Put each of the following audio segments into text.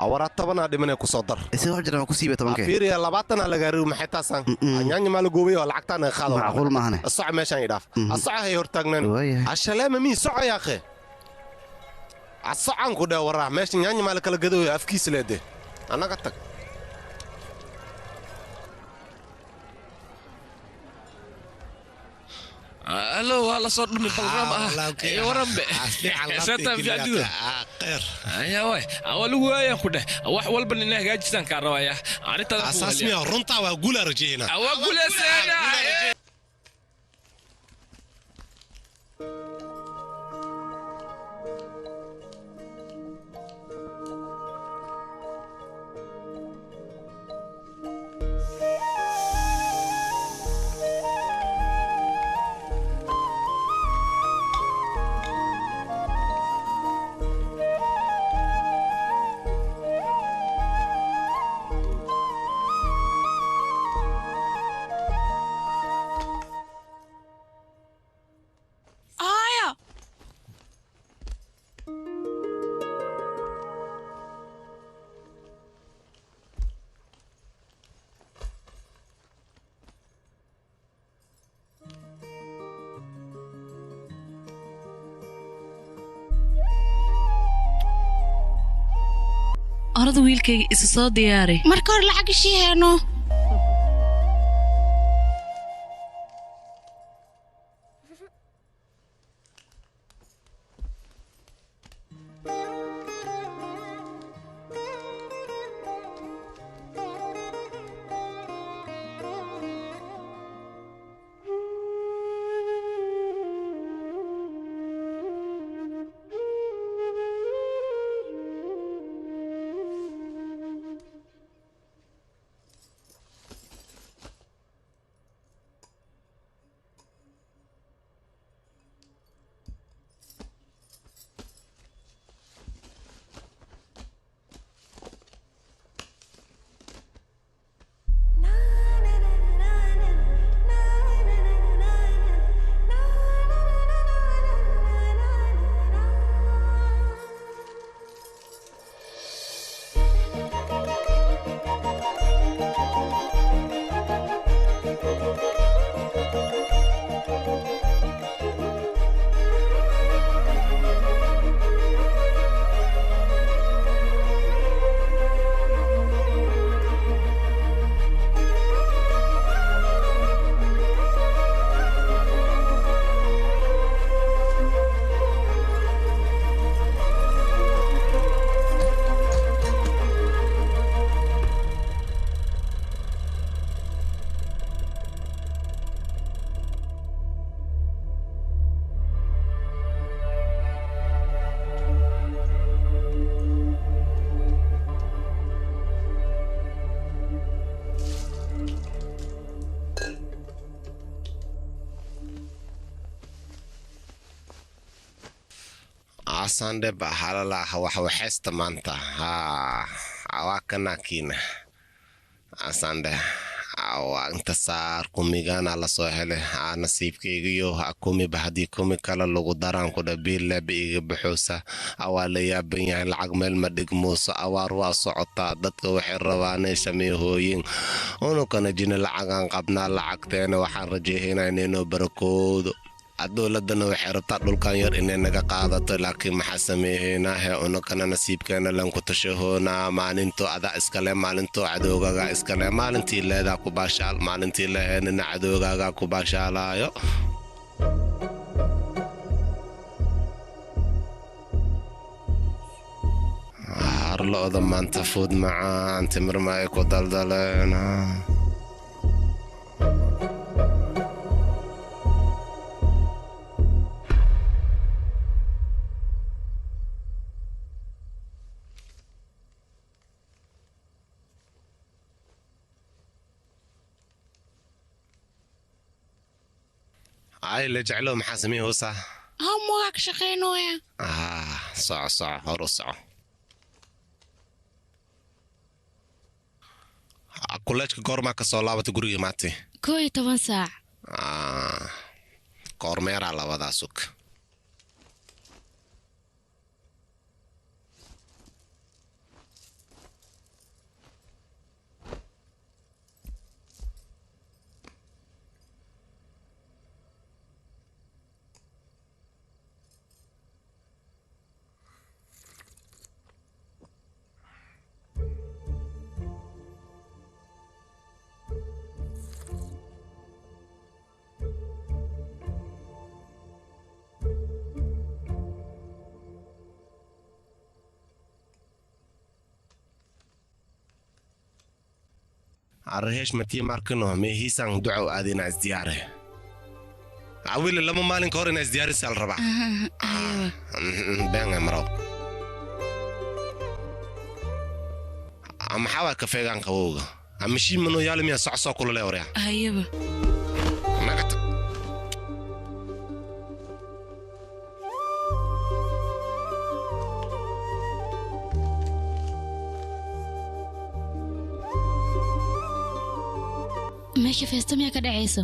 awaraad tobanaa dhimanee ku soo dar isagoo hor jiraan ku siiba tobankee fiiriya labaatana lagaa riw maxay taasaan nyaanya maa la goobay oo lacagtaan ay qaado macquul maahane asoco meeshaan idhaaf asoco hay hortaagnan ashaleema mii soco yaaqe asocaan ku dheh waraa meesha nyaanya maa la kala gadooyo afkiisa leede annaga tag الو والله صار من البرنامج يا ورمبي ساتم في عدو خير يا واي اول ويا كده wax walba inaa hagaajisaan ka rabaya arinta asaasmiya runta waa guul arjayna waa guul sana أرض ويلكي إسصاد دياري مركور لعق شي هنو asande ba halala waxa waxesta maanta awakana kiina asande awa inta saar kumigana la soo helay nasiibkaygiyo akumi bahadi kumi kala lagu daraan ku dhabiil biiga baxoosa awala yaaban yahay lacag meel ma dhigmooso awaar waa socota dadka waxay rabaan inay sameeyooyin oo kana jina lacagan qabna lacagteena waxaan rajeeynaa inay barakoodo dowladana waxay rabtaa dhulkan yar inay naga qaadato laakiin maxaa sameeynaa oo kana nasiibkeena lan ku tashahoona maalinto ada iskale maalinto cadowgaga iskale maalintii leeda ku baashaal maalintii leena cadowgaga ku baashaalaayo harlooda maanta food macaan timir ma ay ku daldaleena اللي جعلوه محاسمين وصح هم واك شقينويا صع هرصع كلش قرما كصلابة قرية ماتي كوي 8 ساعة قرمير على وضع سك الرهيش متي ماركنو مي هيسان دعو آدينا ازدياره عويل لما مالين كورنا ازدياري سال ربع أيوة بين امرو أم حاول كفيغان قووغا أم شي منو يالم يا صعصا كل لوريا أيوة نغت meesha feesta miyaa ka dhacayso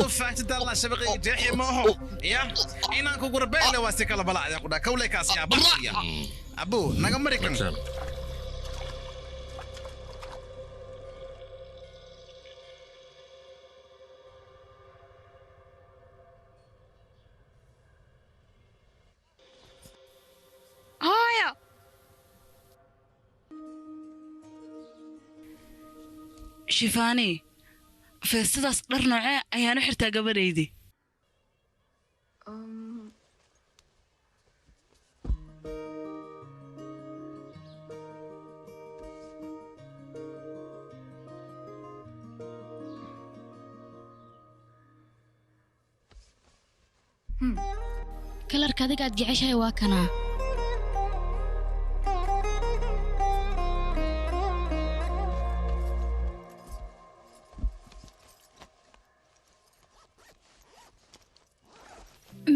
فاتت الله سبقي جرحي ما هو يا إنا كو قربان لو استكلا بلا يا قدا كولي كاس يا بطيا أبو نغمريكن hooyo shifaani feestadaas dhar noocee ayaanu xirtaa gabadhaydii kalarka adiga aad jeceshahay waa kanaa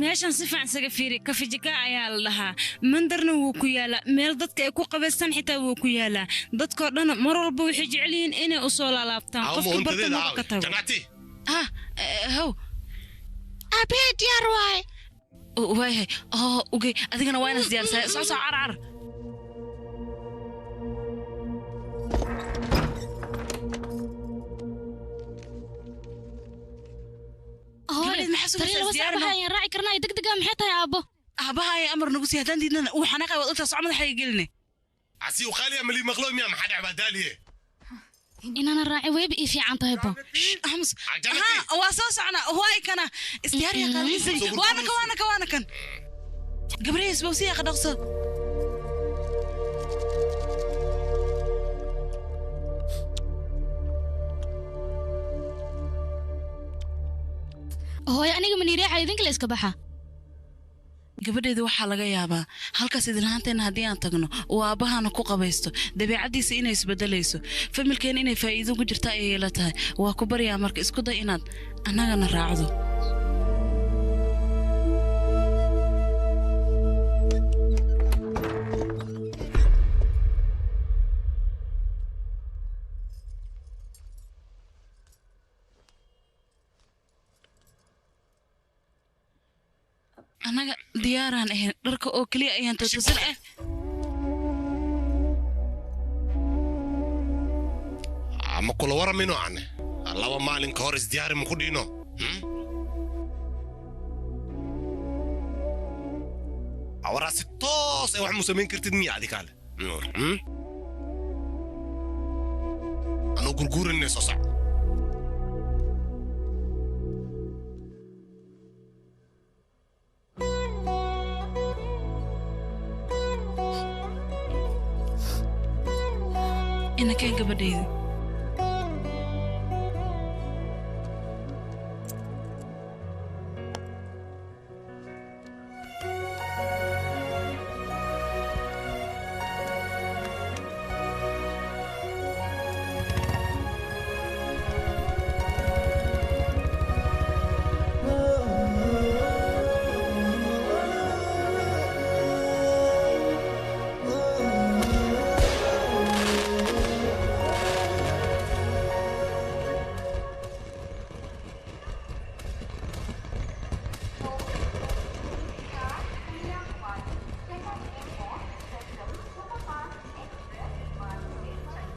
meeshan si fiican saga fiiri kafijika ayaa la dhahaa mandarna wuu ku yaalaa meel dadka ay ku qabaysan xitaa wuu ku yaalaa dadkoo dhan mar walba waxay jecel yihiin inay u soo laalaabtaan qofka bartamaha ka tago ah how abee diyaar waay waayahay okay adigana waa inaad diyaarsahay soo carcar raaci karnaa degdega maxay tahay aabbo aabaha ay amar nagu sii haddaan diidnana uu xanaaqay waad ogtaa socmada xay geline عسي وخالي أملي مغلوم يا محد عباداليه inana raaci weyba ii fiican tahay bo xamus ha waa soo socna waay kana isdiyaar ya qaalisay waana kan gabriis bawsiya qadaqso hooyo aniga maniireexa idinka la iska baxa gabadheedu waxaa laga yaabaa halkaas idinlahaanteena haddii aan tagno uu aabbahaana ku qabaysto dabeecaddiisa inay isbedelayso familkeena inay faa'iido ku jirta ayay la tahay waa ku baryaa marka isku day inaad annagana raacdo annaga diyaaraan ahayn dharka oo kaliya ayaan tutusin ama kula waramino ane laba maalin ka hor isdiyaari ma ku dhiino awaraasi toos ay wax mu samayn kartid miya adi kaale anuu gurguurinay soo sac ina keen gabadhayda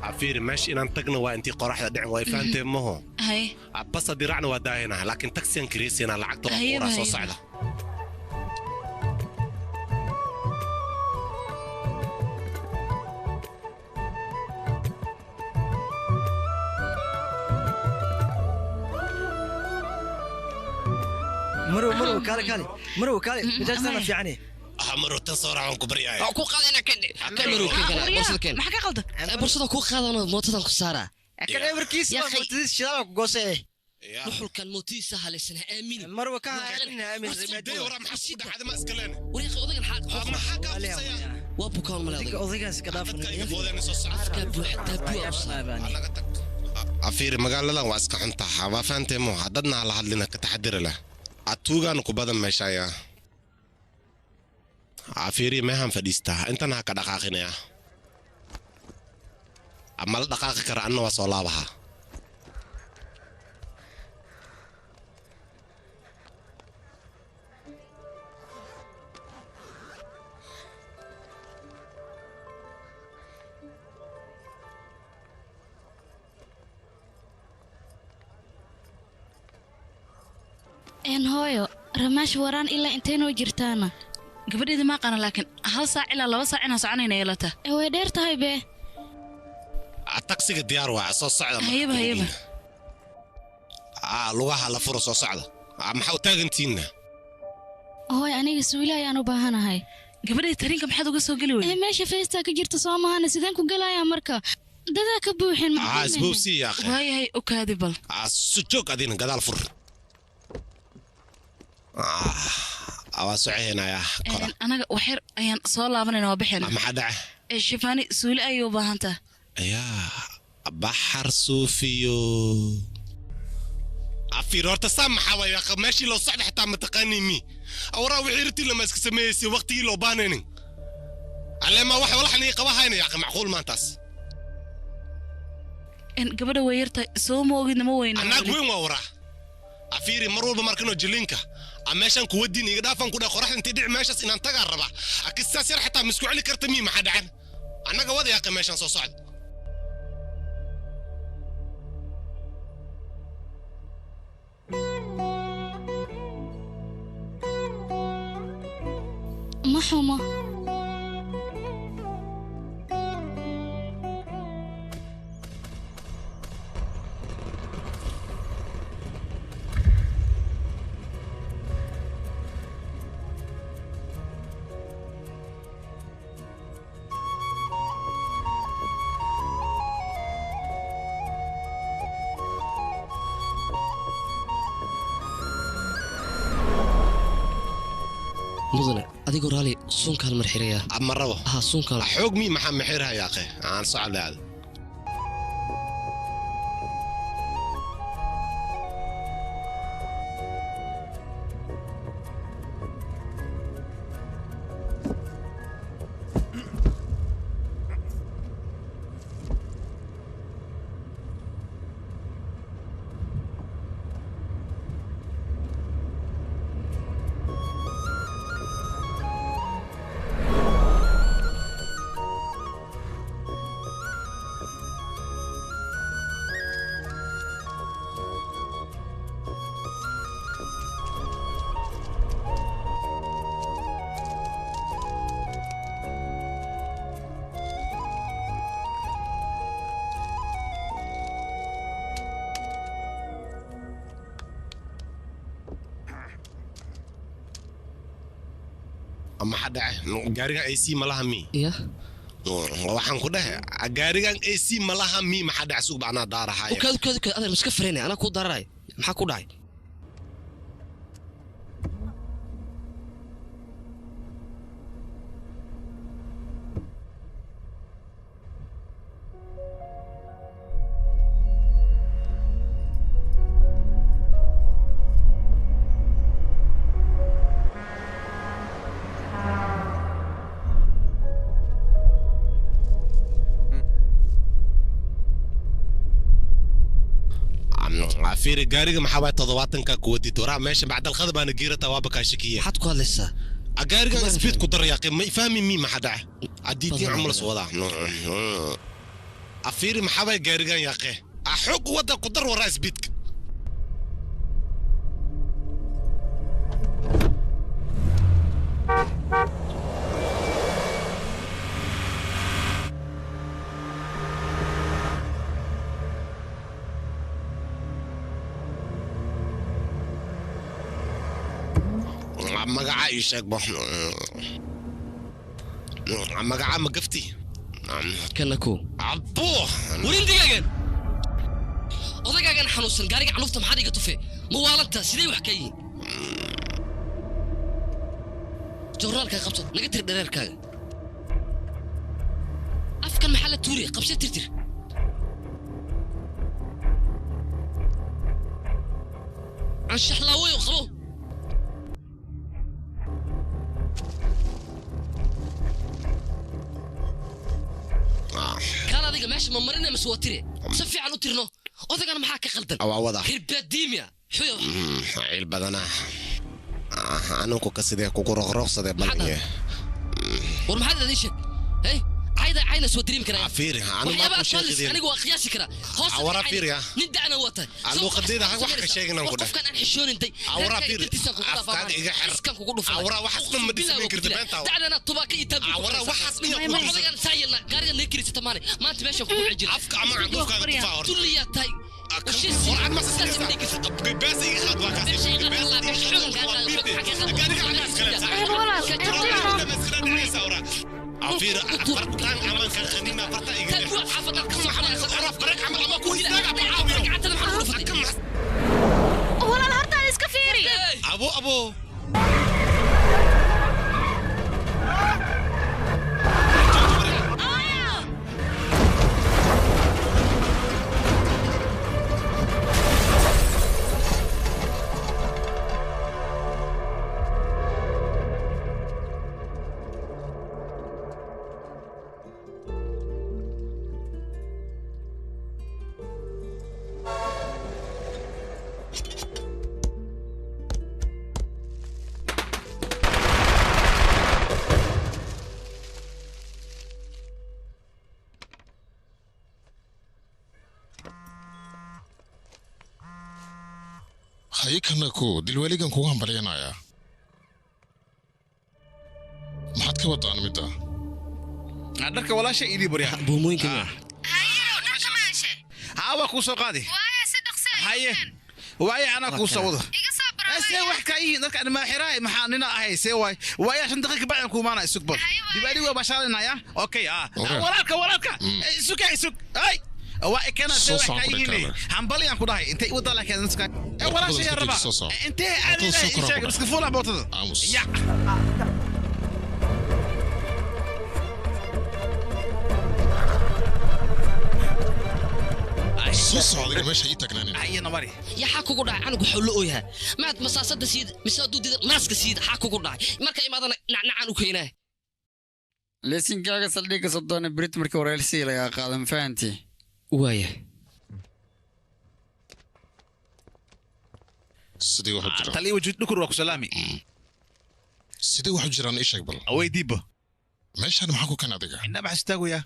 عفير ماشي إن أنتقنا وأنتي قرحة دعم ويفانتي مهو هاي بس درعنا وداينا لكن تكسين كريسينا لعقد هيبة ورا صعدة مرو كالي مجالسنا في عني مرو تصور عن كبرياء ku qaadana kamero borsada keen maxaa ka qaldan borsada ku qaadana mootadan ku saara كان ايفركيس يا أخي. موتيس شلالك قوسي nuxulkan mootiisa haleysana aamini مروه كان عارفينها امين دي ورا محسود هذا ما اسكلنا wariiqa odagan xaq ما حاجة waa bukaan ذيك maladay اوضيغاس كدافن afka buuxda buuxsa عفير مقالة واسكا انت ما فانتي مو حددنا على حدنا كتحدر له اتوغان كبدا مشايا عفيري ما هم فديستا انت نها كدقاقنا يا اما الدقاق كرأنا وصلابها een hooyo ramaash waraan ilaa intee noo jirtaana gabadhayda ma aqaana laakiin hal saac ilaa 2 saac inaan soconayna yeelata ee way dheer tahay bee التاكسي ديار واع صو صعده هيبة لغاها لا فرص صو صعده ما حاو تاغنتينا hooy aniga suuli ayaan u baahanahay gabadhayda tariinka maxaad uga soo geli ee weyday meesha feesta ka jirta soo mahana sideen ku galayaa marka dadaa ka buuxin اسبوسي يا اخي waayahay u kaadi bal سجوك ادين قدال فر awasoceyna ya anaga waxyar ayaan soo laabanayna waa bixina ما حدا shifaani suuli ayay u baahan tahay يا بحر صوفيو عفير horta سامحة ويا أخي ماشي لو صعد حتى ما تقاني مي أورا وعيرتي لما سميسي وقتي لو بانيني على ما واحد ولا حني قواها هنا يا أخي معقول ما انتاس in gabadha way yartahay soo moogidna ma weyna أنا وين وورا عفيري مرور بماركنو جلينكا أماشان كوديني قدافن كده قرح انت دع ماشاس إن أنت قربا أكساس ير حتى مسكو علي كرتمي ما حدا عن أنا قوادي يا أخي ماشان صو صعد ma xumo mudane adigoo raali suunkaan mar xiraya أما ربو aha suunkaan حوق مي محمد حيرها يا أخي عن صعد هذا ما حدا gaarigan AC ma laha mi يا waxaan ku dhahay gaarigan AC ma laha mi ma xada suuq bacna daarahay وكاد أنا مسك فريني أنا كود دراي ما كود داي عفيري gaariga maxaa way 70ka ku wadi doraa meesha bacda khadab ana geerata waa baka shakiye حد كود لسه gaarigan speed ku dar yaqin ma fahmi mi ma xada aditi amal sooda عفيري maxaa way gaarigan yaqe axoog wada ku dar wara speed magaca ii sheeg baa magaca ma gafti كنكو abbo ورين دقيقة odagaagan xanuunsan gaariga canufta maxaad iga tufee mawaalanta sidee wax ka yihiin joornaalka qabto naga tir dhereerkaaga afkan maxaa la tuuriya qabse tirtir anshax laawayo qabo كان هذيك ماشي ممرنا مسواتري صفي على ترنو وذاك انا معاك قلدن او وضع هرباديميا حيو عيل بدنا انا كو كسيده كو رغرغسده بلنيه ور محد هذا شيء هي عايده سواتري مكرا عفيري انا ما شيء انا قياسي كرا عورا فيريا ندع انا وته لو قديده wax ka sheegna ku qofkan aan xishoon intay عورا فيري afkaan iga xir عورا waxaas ma dismin kartaa beenta dacdana tubaka itab عورا waxaas miya ku odagan saayilna gaariga neekirisa tamaane maanta meesha ku xijir afka ama qofka tufaar tulliya tay ورعد ما سنسى بس يخاط واكاس عفير فرقان عمل كان خديمة فرقا إيجاد فرق عمل أما كويس ناقع بالعافية ولا الهرطة إسكافيري أبو haykanaku dilwaligan kugu hambalyanaya maxaad ka wadaan midda dharka walaasha idii buriya buumooyinka hawa ku soo qaadi haye waaya ana ku soo wado see wax ka yihiin dadka ma xiraay maxaa nina ahay see waaya 5 daqiiqo bacdan ku maana isug bal dibaadi waa bashaalinaya okay walaalka isug ay وكان سوى حقيقي حنبلي أنكو ده أنت وضع لك أنت ولا شيء ربع أنت أنا إيش بس كفولا بوتة يا سوسو هذا مش هي تكنانين أي نمري يا حكوا قدع أنا بحلو إياها ما مساسة سيد مسادو دي ناس كسيد حكوا قدع ما كأي ما ذا نعنو كينه لسين كاغا صديق صدقني بريت مركو ريلسي يا قادم فانتي وايه sidii wax u jiraan tali wajid dhukur waa ku salaami sidii wax u jiraan ishag bal away dibo meeshan maxaa ku kan adiga inna baa istaagoya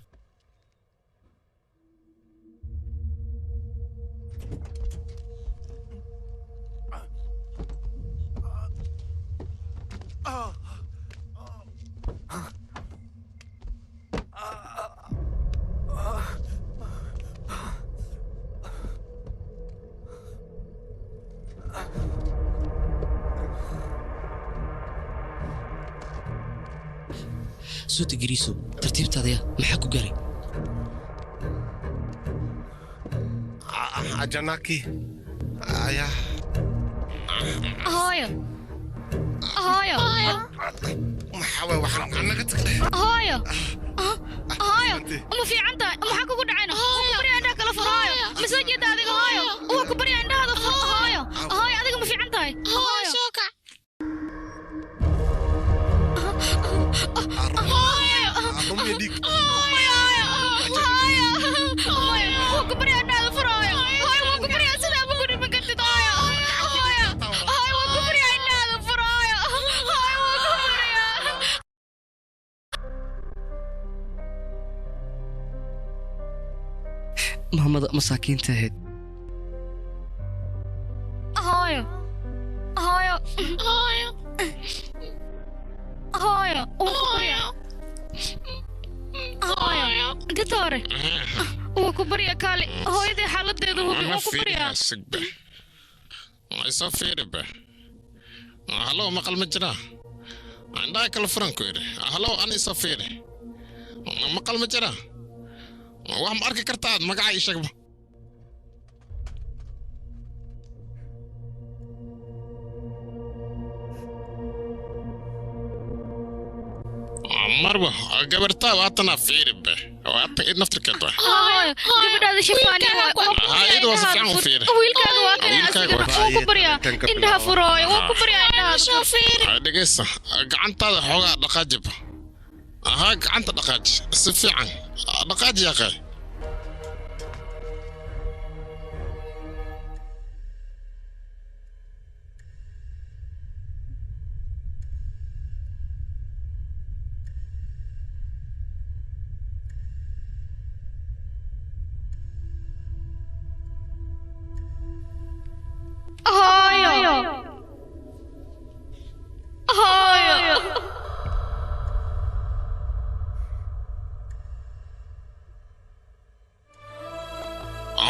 صوت جريسو ترتيب تضيع محكو جري أجناكي يا هايا هايا محاوي وحن أنا قلت هايا هايا ما في عنده ما حكوا قد عينه كبري عندك لا فرايا مسجد هذيك هايا هو كبري عنده هذا هايا هايا هذيك ما في عنده هايا شوكة هايا أرمي ديك هايا هو كبري عنده هذا فرايا هايا هو كبري أسلام بقول ما قلت هايا هايا هو كبري عنده هذا فرايا هايا هو كبري محمد مساكين تهد هايا هايا هايا هايا وكبريا هايا دكتوري وكبريا كالي هايدي حالتي ذو وكبريا سقبه ما يصفير به هلو مقل مجرى عندك الفرنكو هلو أنا صفير مقل مجرى وهم أركي كرتاد ما قاعد يشقبه مروة قبرتها واتنا فير به وابي نفتك كده قبل هذا شفاني هاي دو وصفيان فير ويلكاغ وكبريا عندها فراي وكبريا عندها شوفير دقيسة قعنتا حوغا دقاجب ها قعنتا دقاج سفيعا دقاج يا أخي هايا هايا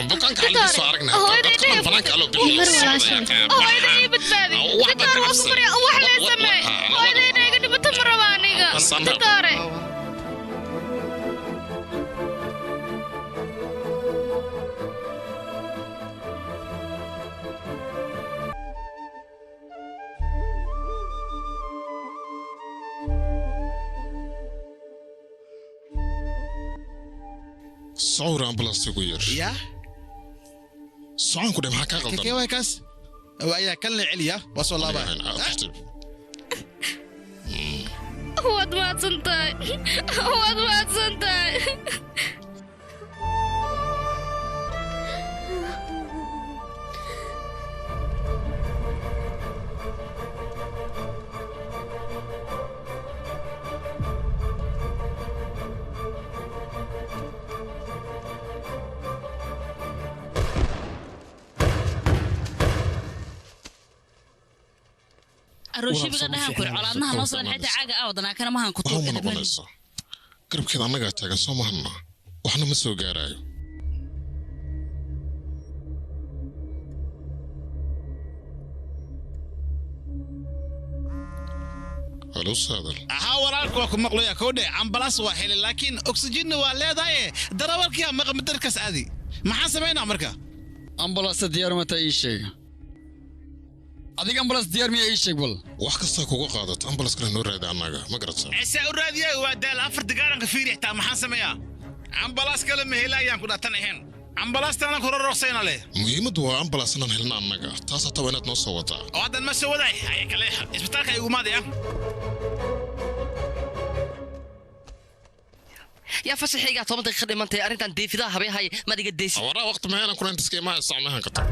bukan kali suaranya kan pernah kalau bilang هايدي بدبادي دكتور وكبريا وحلا سمع هايدي نيجا بتمر وانيجا دكتوري صور أمبلاس تغير يا صور كده ما كان كيف وايكاس ويا كلنا عليا وصل الله بقى هو ما تصنتاي هو ما تصنتاي الروشي بقدها كل على نوصل حتى عاقة أوضنا كان ما هنكتب وهم نقوليسا قرب كذا أنا قاعد تاجا سو مهنا وإحنا مسوي قرايو هلو صادر هاورالك وكم مقلويا كودي أمبلاس واحد لكن أكسجين ولا ضايع دراولك يا مدركس عادي ما حسبينا أمريكا أمبلاس ديار متى أي شيء adiga ambulance diyaar miyaa ii sheeg bal wax kasta kugu qaadato ambulance kana noo raadi annaga ma garatay cise u raadiya waa daal afar digaaranka fiiri xitaa maxaan sameeyaa ambulance kale ma helayaan ku dhatan ahayn ambulance tana ku roroqsayna leh muhiimadu waa ambulance inaan helna annaga taas hata waa inaad noo soo wadaa oo hadan ma soo waday ay kale isbitaalka igu maadaya يا فصحيقة تومت خدمة أنت أنت دي في ذا هبي هاي ما دقت ديس ورا وقت ما أنا كنت تسكي ما صعمها كتر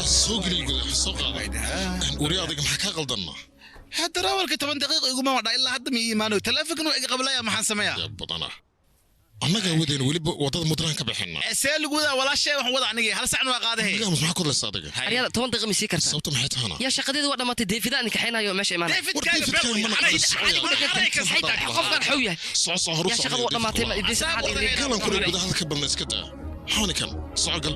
سوق لي يقول سوق ورياضك ما حكى غلطنا هذا راولك 8 دقائق يقول ما وضع إلا حد من إيمانه تلافق إنه قبل يا محن سميا يا بطنا annaga wadeen waliba wadada mudran ka bixina see lagu wada walaashay wax wada aniga hal saac waa qaadahay aniga maxaa ku leeyahay adiga ariyada 10 daqiiqo misii kartaa sababta maxay tahana ya shaqadeedu waa dhamaatay deefidaan ka xinayo meesha imaan qofkan xaw yahay soo horu ya shaqadu waa dhamaatay ma idin saxad idin kalan ku gudaha ka badna iska daa xawni kan soo gal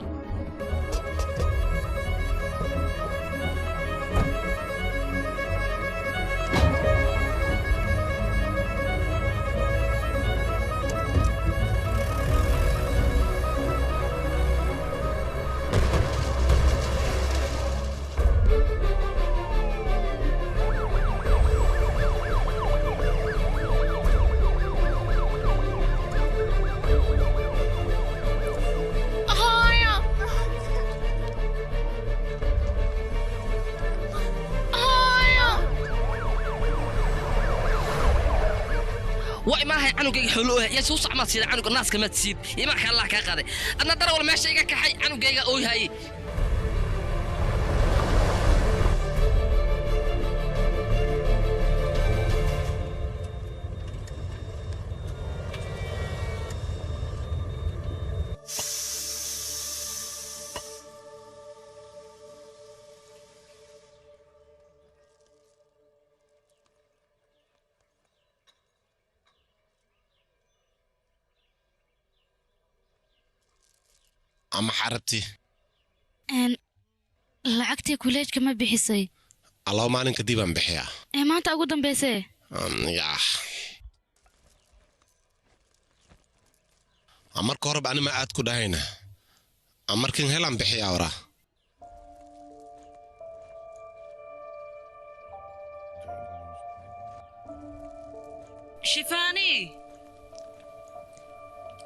عنوجي حلوه يا سوس عمل سيد عنوج الناس كما تسيد يما كان الله كقاده أنا درا ولا ماشي إيجا كحي عنوجي أوي هاي أما حاربتي lacagtii kuleejka ma bixisay الله maalinka dib aan bixiyaa maanta ugu dambeysay yaa amarka hore baan ma aad ku dhahayna amarkan helan bixiyaa wara shifaani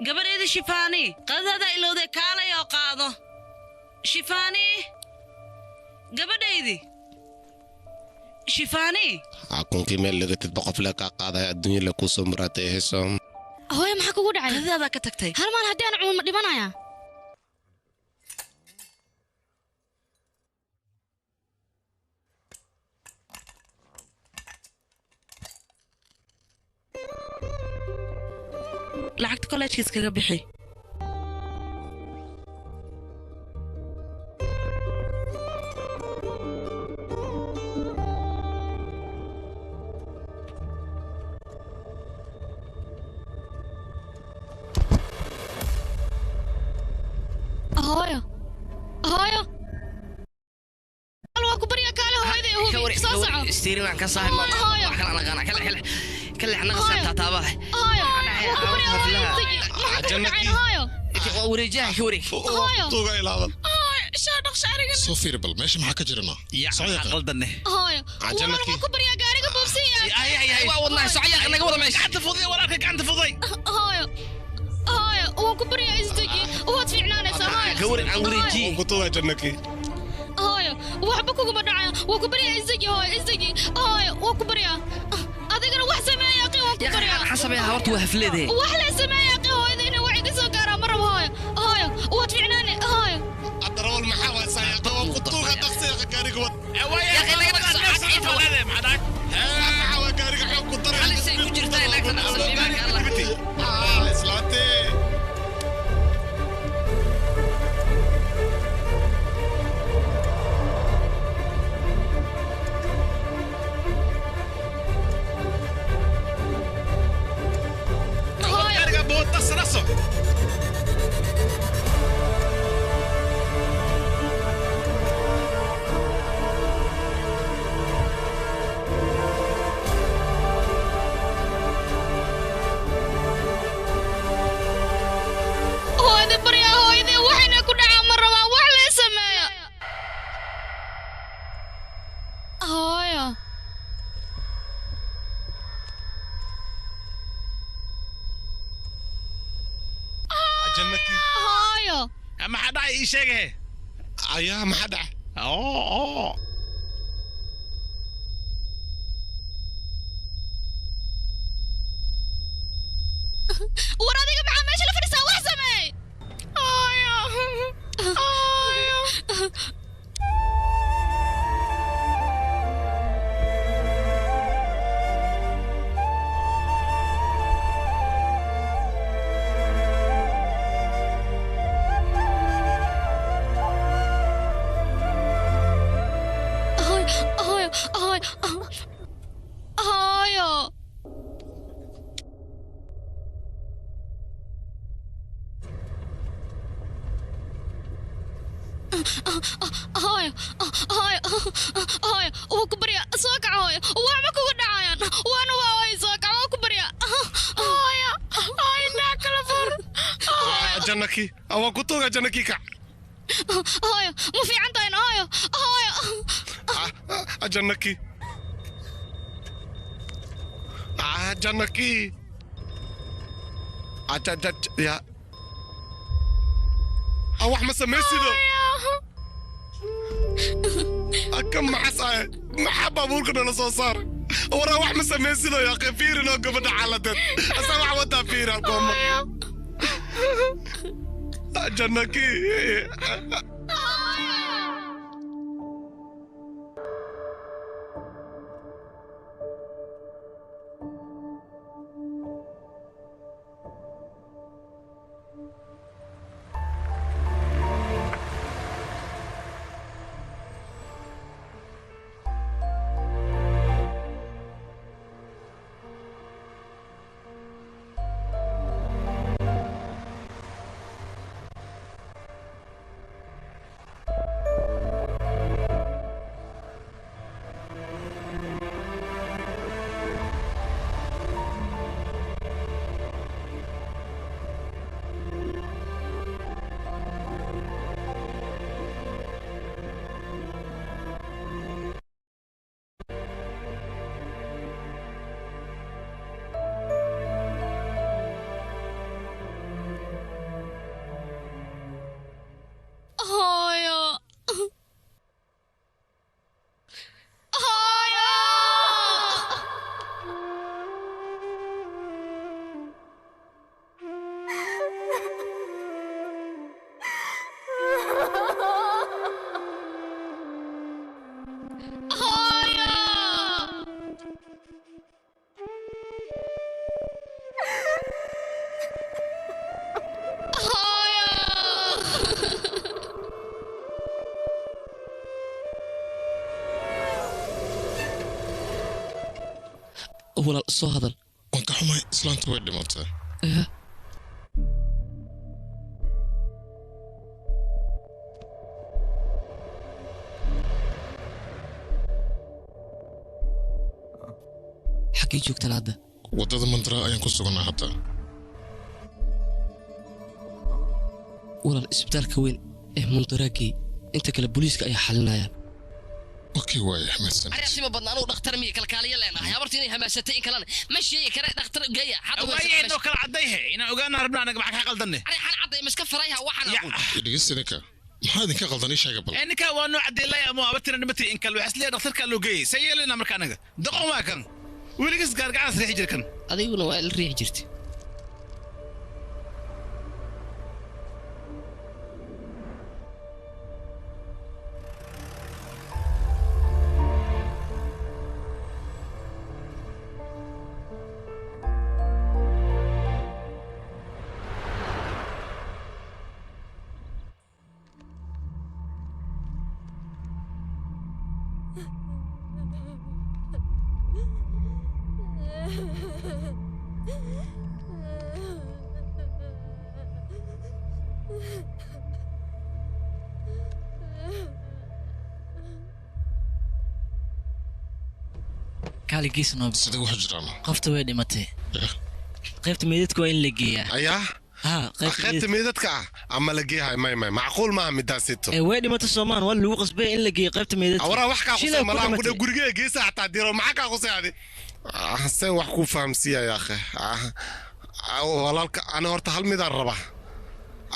gabadheedii shifaani qadada ilowday kaalay oo qaado shifaani gabadheedii shifaani akunkii meel laga tid boqof la ka qaaday adduunyo la ku soo maratay heeso hooyo maxaa kugu dhacay qadada ka tagtay hal maal haddii aan cunno dhimanaya lacagta kolleejkiis kaga bixi hooyo hooyo alwaa ku barya kaale hooyadii hubi soo soco استيري وعن كساهم وحكنا أنا غانا كل إحنا غسلت تاباه hooyo waa ku barya hooyadii maxaa hooyo ورجاه كوري hooyo توقع إلى هذا shaadhaq shaarigan سوفير بل ماشي معك جرنا صحيح قلدني hooyo waa ku barya gaariga boobsiya أي والله صحيح أنا قبل ما gacanta fuday walaalka gacanta fuday hooyo hooyo waa ku barya isdegi waad fiicnaanaysaa hooyo كوري عن ورجي kutuga jannaki hooyo waxba kuguma dhacaya waa ku barya isdegi hooyo isdegi hooyo waa ku barya adigana wax sameeya qi waa ku barya حسب يا هورت وهفلده wax la sameeya qi hooyada inay wax iga soo gaaraan ma rabo hooyo hooyo waad fiicnaane hooyo adrawal maxaa waa saayaqta waa kutuga daqsiga gaariga wad يا أخي لا يبغى صحيح walaale maxaad waa gaariga xoog ku daray على شيء كجرت لك نقص بيبك الله islaatee gaariga boodda sanaso hooyada barya hooyadii waxayna ku dhacaa ma rabaa wax la sameeya hooyo jannaki hooyo maxaa dhacay ii sheegay ayaa maxaa dhac oo war adiga maxaa meesha la fadhisaa wax sameey hooyo hooyo هاي وكبريا سوق هاي وما كوغ دعايان وانا واي سوق وكبريا هاي ناكل فور جنكي او كنتو جنكي كا هاي ما في عندنا هاي جنكي جنكي يا او احمد سميسيدو كم حصاي محبه بوركنا لو صار ورا واحد سميسيدو يا اخي فيري لو قبل حالتين اسمع ودا فيري الكم جنكي ولا soo hadal waan ka xumay islaanta way dhimatay xagee joogtaan hadda wadada mandara ayaan ku sugnaa hadda walaal isbitaalka weyn ee Monterrey inta kale booliiska ayaa xalinaya اوكي واي حمسن عرفتي ما بدنا انا دكتور مي كلكاليه لنا يا برتي اني همستي ان كلنا ماشي كره دكتور جاي حد واي انه كلا عديه انا اوغانا ربنا انا معك قلدني انا حال عدي مسك فريها waxaan اقول دغستنك maxaa idinka qaldanay sheega bal ininka waa noo cadeelay ama abartina nimati in kale waxas leeyahay dhakhtarka loo geeyay sayelina marka anaga daqo ma kan weligiis gaargacan riix jirkan adiguna waa riix jirtay كالي جيس نوب sidii wax jiraan qofta way dhimatay qaybta meedadku waa in la geeyaa ayaa qaybta meedadka ama la geeyaa may macquul ma midaasito way dhimatay Soomaan waa lagu qasbay in la geeyo qaybta meedadka awra wax ka qosay malaha ku guriga geesa hataa diro maxaa ka qosay adi sen wax ku fahamsiya ya akhi walaalka ana horta hal mid aan rabaa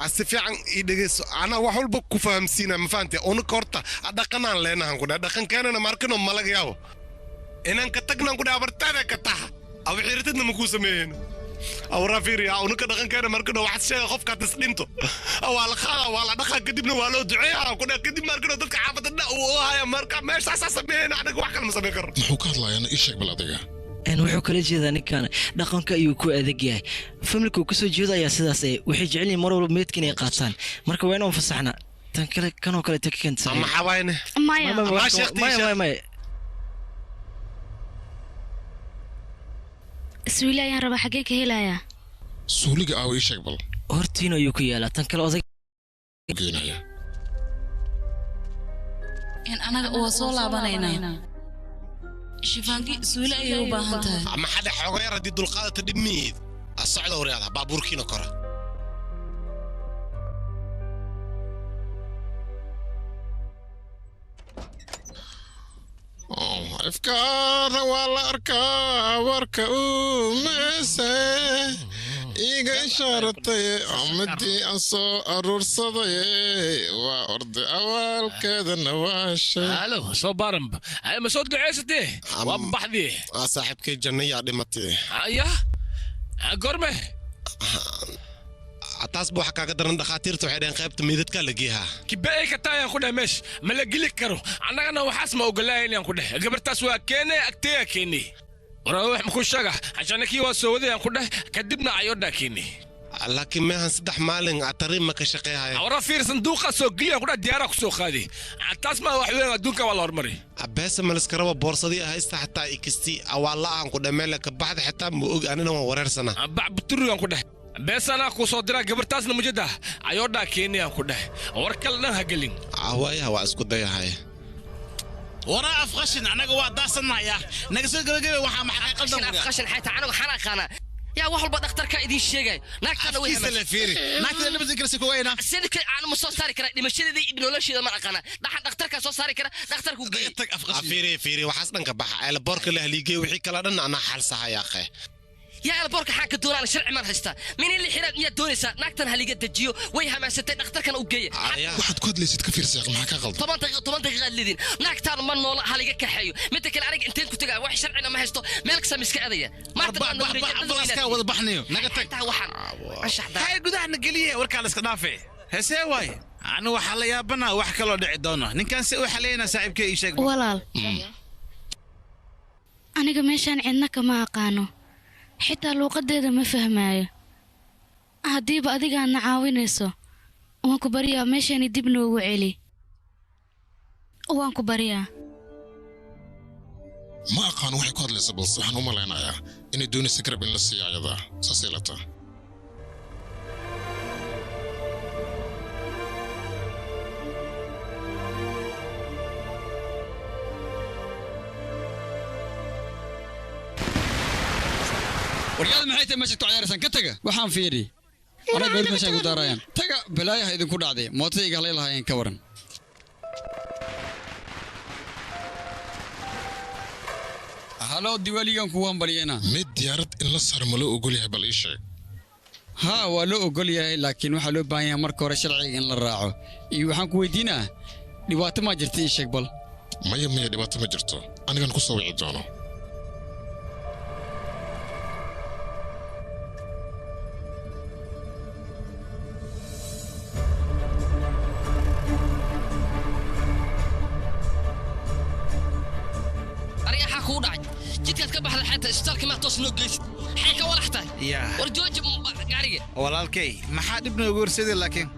asifiican ii dhageyso ana wax walba ku fahamsiina ma fahamtay oo horta dhaqanaan leenahan ku dhaqankeena markano malaga yaabo inaan ka tagnan ku dhaabartada ka taha aw xiritadna ma ku sameeyeen aw rafiiriya oo ka dhaqankeena markano wax sheega qofka tasdinto aw la khada wala dhaqan kadibna waa loo duceeyaa ku kadib markano dadka xaafadda oo haya marka meesha sameeyeen anaga wax kale ma sameyn karo muxuu ka hadlayaa ii sheeg bal adiga أنا وحو كلا جيدا نكان dhaqanka ayuu ku adag yahay familku ka soo jeedaya sidaas ay waxay jecel yihiin mar walba meedkan ay qaataan marka waa inaan fasaxna tan kale kanoo kale takan saay ama xawaayne maya سويلا يا ربا حقيقة هلايا suuliga ii sheeg bal hortiina ayuu ku yaalaa tan kale oday geenaya إن أنا وصول عبانينا شفانكي سؤال أيه وباهنتها أما حدا حوغيرة دي دولقادة تدميد الصعدة ورياضة بابوركينا كرة أفكار ولا أركا ومسا إيجا إشارتي عمدي أنصو أرور صدي وأرض أول كذا نواشي ألو سو بارمب أي مسود قعيستي وبحذي صاحبك الجنية دمتي أيه قرمه taas buu waxa kaaga daran dhakhaatiirtu waxay dhaheen qaybta meedadka la geeyaa kibay ka taayaan ku dhameesh ma la gili karo annagana waxaas ma ogolaayeen ku dhahay gabartaas waa keenay agtee keenay waraa wax ku shaga ajanaki waa soo wadayaan ku dhahay kadibna ayo dhaakeenay laakiin meehan saddex maalin atari ma ka shaqeeyay awra fiir sanduuqa soo giliya ku dhahay diyaara ku soo qaadi taas ma wax weyn adduunka waa la hormari abeesa ma liska rabo boorsadii haysta xataa ikisti awaala aan ku dhameela ka baxda xataa ma og anina waan wareersana bac buturigan ku dhahay بس أنا كوسو درا قبرتاسنا مجدا أيودا كيني أكو ده وركلنا هقلين عوايا واسكو دايا هاي ورا أفخشن أنا جوا داسنا يا نقصد قبل وح محقق قدام أفخشن حتى أنا وحنا أنا يا واحد بدك تركع يدي الشيء ناكل وين كيس الفيري ناكل اللي بدك رسيكو وينه سيدك أنا مصور ساري كره دي مشي دي ابن ولا شيء ما أنا ده حد دكتور كسو ساري كره دكتور كوجي فيري وحسنا كبح على بورك اللي هليجي وحي كلا أنا حال صح يا أخي يا البورك حاك الدور على شرع ما هستا مين اللي حرق مية دونيسا ناكتن هالي قد تجيو ويها ما ستين اختر كان اوجيه واحد كود ليست كفير ساق معك غلط طبعا تغلدين ناكتن من والله هالي قد كحيو متى العرق انت كنت قاعد واحد شرعنا ما هستو مالك سمسك اذيه ما تبغى بلاسكا ولا بحنيو نقتك وحن هاي قدها نقليه وركا لسكنافي هسه واي انا وحلا يا بنا wax kala dhici doona ninkan si uu xaleeyna saaxiibkay ii sheeg walaal aniga meeshan cidna kama aqaano xitaa luuqadeeda ma fahmaayo haddiiba adigaadna caawinayso waan ku baryaa meeshani dib noogu celi waan ku baryaa ma aqaan waxay ku hadlaysaa balse waxaan u malaynayaa inay doonaysa garab in la siiyo ayada saasiilata waryaad maxay tahay meesha ku ciyaaraysan ka taga waxaan fiiri ana goor meesha ku daarayaan taga balaayaha idin ku dhacday mootayga halay lahaayeen ka waran halo diwaaligan kuwan baliyana mid diyaarad in la sar malo ogol yahay bal ii sheeg ha waa loo ogol yahay laakiin waxa loo baahan yahay marka hore sharciga in la raaco iyo waxaan ku weydiinaa dhibaato ma jirta ii sheeg bal maya dhibaato ma jirto anigan ku soo wici doono جدك كبح حتى اشترك ما توصل جيس حيك ولا حتى ورجوج قارية walaalkay maxaa dib noogu horseeday laakiin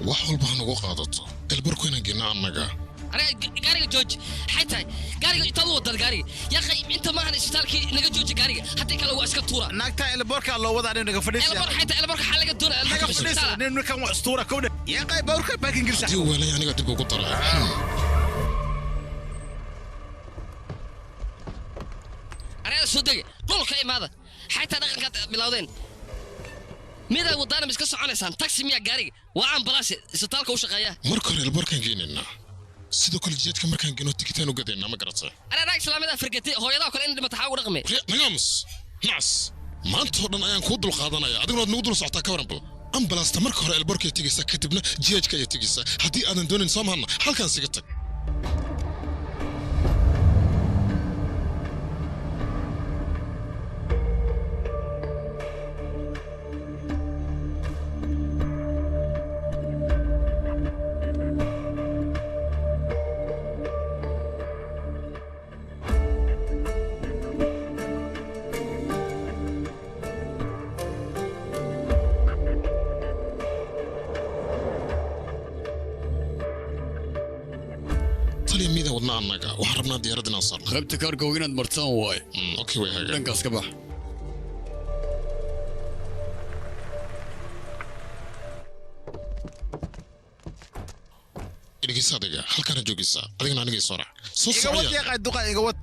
wax walba nagu qaadato elbarku inaan geena annaga أنا قارية جوج حتى قارية يطلعوا دل قارية يا أخي أنت ما هن اشترك نجا جوج قارية حتى كلو أسكت طورة ناكتا البركة الله وضع نجا فريسة البركة حتى البركة حلقة دولة نجا فريسة نجا كم أسطورة كونه يا أخي بركة باكين قرشة دي ولا يعني قد تبغى قطرة أنا صدق طول كلام هذا حتى دقن قد بلاودين ماذا ودانا مش قصة على سان تاكسي ميا قاري وعم بلاش ستالك وش غاية مركر البركة جينا sidoo kale jeedka markaan gino tikitaan u gadayna ma garatay ana raag salaamada firgatay hooyada kale in dhimata xaw raqmi nagamus nas maanta oo dhan ayaan ku dul qaadanaya adiguna aad nagu dul socotaa ka waran bal ambulance marka hore elborka tigisa kadibna jeedka ay tigisa hadii aadan doonin soomahna halkan siga tag waxaan rabnaa diyaarad inaan saarno qaybta kaarka inaad martaan waay okay way haga dhankaas ka bax dhigeysa adiga halkaan joogaysa adigana aniga soo raac soo iga wad socda deeqa duqa iga wad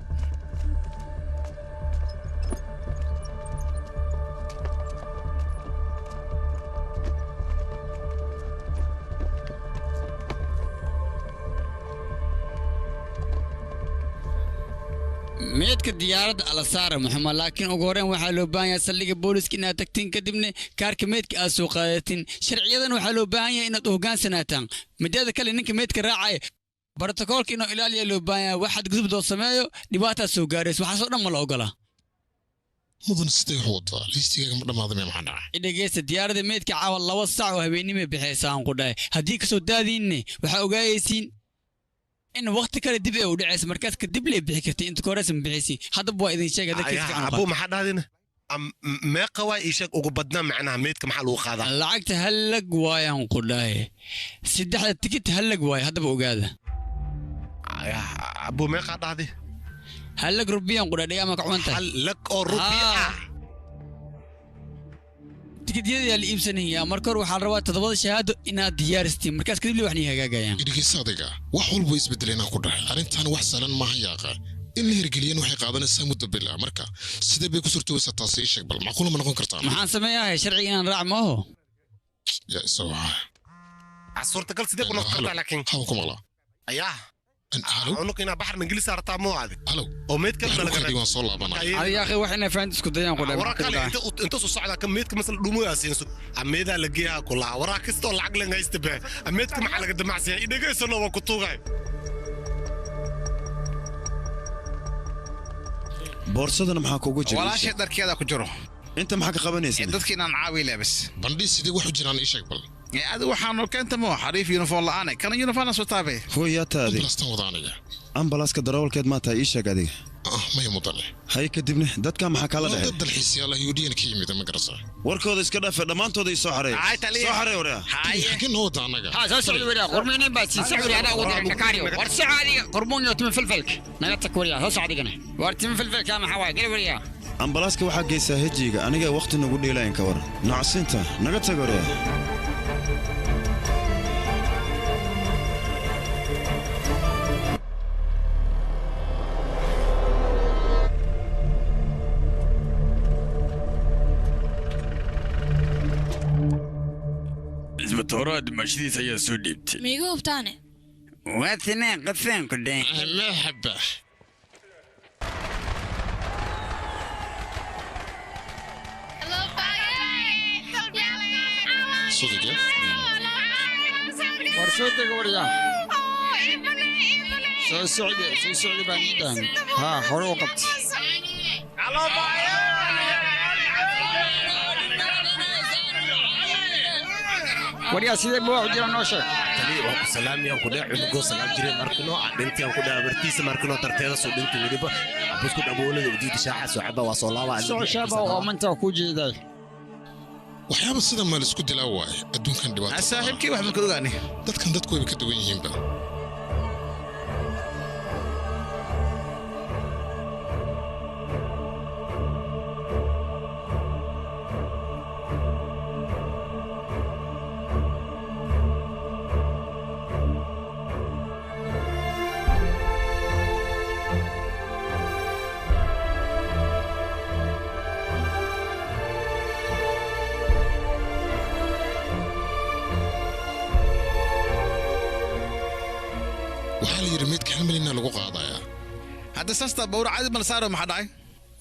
meedka diyaaradda ala saara maxamed laakiin ugu horreyn waxaa loo baahan yahay saldhigga booliska inaad tagtiin kadibna kaarka meedka aad soo qaadatin sharciyadan waxaa loo baahan yahay inaad u hoggaansanaataan mideeda kale ninka meedka raacaya brotokoolka inuu ilaaliya loo baahan yahay waxaad gudubdoo sameeyo dhibaataad soo gaaraysa waxaasoo dhan ma la ogola mudan sidee wax wadaa liistigaaga ma dhammaadamay maxaa dhacay dhegeysta diyaaradda meedka caawa 2 saac oo habeenimo bixaysa aan ku dhahay haddii kasoo daadiinne waxaa ogaayaysiin in waqti kale dib ay u dhacayso markaas ka dib lay bixi kartay inta korees ma bixisi hadda waa idin sheegay dadka abu maxaa dhahdina meeqa waa ii sheeg ugu badnaa macnaha meedka maxaa lagu qaadaa lacagta hallag waayaan ku dhahay 3 tikit hallag waay haddaba ogaada abu meeqa dhahdi hallag rubiyan ku dhahay ama ka cunta hallag oo rubiya tikityada la iibsanaya marka hore waxaa la rabaa 7 shahaado inaad diyaaristiin markaas kadib li waxni hagaagayaan dhigeysa adiga wax walba isbedelayna ku dhahay arrintan wax salan maaha yaaqa in la hirgeliyeen waxay qaadanaysaa muddo bilaa marka sidee bay ku suurtoobaysaa taasi sheeg bal macquul ma noqon kartaa maxaan sameeyahay sharciga inaan raac maaho ya soo suurtagal sidee ku noqon kartaa laakiin hawo ku maqlaa ayaa halo unugina baxar ingiliis artaa moo aadi halo oo meedka malaga waan soo laabanay adiga akhi wax inay faantis ku dayaan ku dhahay inta soo socda ka meedka masal dhumoyaasiin ameeda la geeyaa kula waraa kastoo lacag la haysta ba ameedka maxaa laga damacsiyaa idhageysano waa ku tuugay boorsadana maxaa kugu jira walaashay dharkeeda ku jiro inta maxaa ka qabanaysaa dadkii inaan caawi leebas bandhi sidii wax u jiraan ii sheeg bal adi waxaanu keenta moo xariif uniform la'aane kana uniform soo taabay hooyaa taadi ambalaastan wadaaniga ambalaaska darawalkeed ma tahay ii sheeg adiga maya mudane hay kadibna dadka maxaa kala dhahay dad dalxiisyaal yuudhiyan ka yimid ma garasa warkooda iska dhaafay dhammaantooda ii soo xareey soo xareey waraa xagin noo wada anaga ha soo socdo waraa qormaynin baa si socdo ana ugu dirin kakaariyo war saadiga qormoon iyo timi filfilk naga takuriya soo socdigana war timi filfilk ma xawaa gal wariya ambalaaska waxaa geysaa hejiga aniga waqti nagu dheelayn ka waran nacsinta naga tagoreya isbatoorada dimashadiisa ayaa soo dhiibtay miigu hubtaane waa tineen qadfeen ku dheen marxaba صدق ورشودك وريا سو سعودي بان ها حلو وقت وريا سيدي بو عجير نوشك سلام يا كده عنقو سلام جري ماركنو عدنتي يا كده برتيس ماركنو ترتيدا سو دنتي وديبا بس كده بقول وديد شاحه سعبه وصلاوا سو شابه ومنت ku jeeday waxyaaba sida meel isku dilaa waay adduunkan dhibaato saaxiibkii wax ma ka ogaani dadkan dadku way ka duwan yihiin ba هذا ساستا بور عادي ما صار ما حد عاي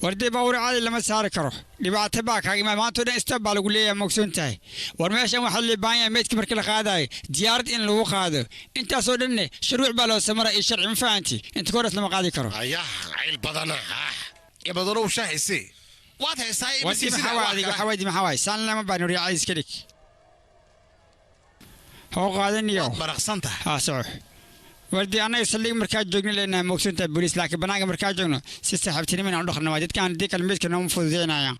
وردي بور عادي لما صار كره dhibaato baa kaaga ma maanta dhan istab baa lagu leeyahay mogsoon tahay war meeshan waxa la baahan yahay meedka markii la qaadayo diyaarad in lagu qaado intaas oo dhan shuruuc baa loo samaray iyo sharci ma fahanti inta koras lama qaadi karo ayaa ayl badana ya badaro shaahisi waad heesay wadi maxawaadi saan lama baan riyaa iska dhig hoo qaadaniyo baraqsanta ha soo wardii anaga saldhig markaa joogni leenahay mogsoonta booliis laakiin banaaga markaa joogno si saaxiibtinimo inaan u dhaqno waa dadkaan haddii kalmeedka nooma fududeynaya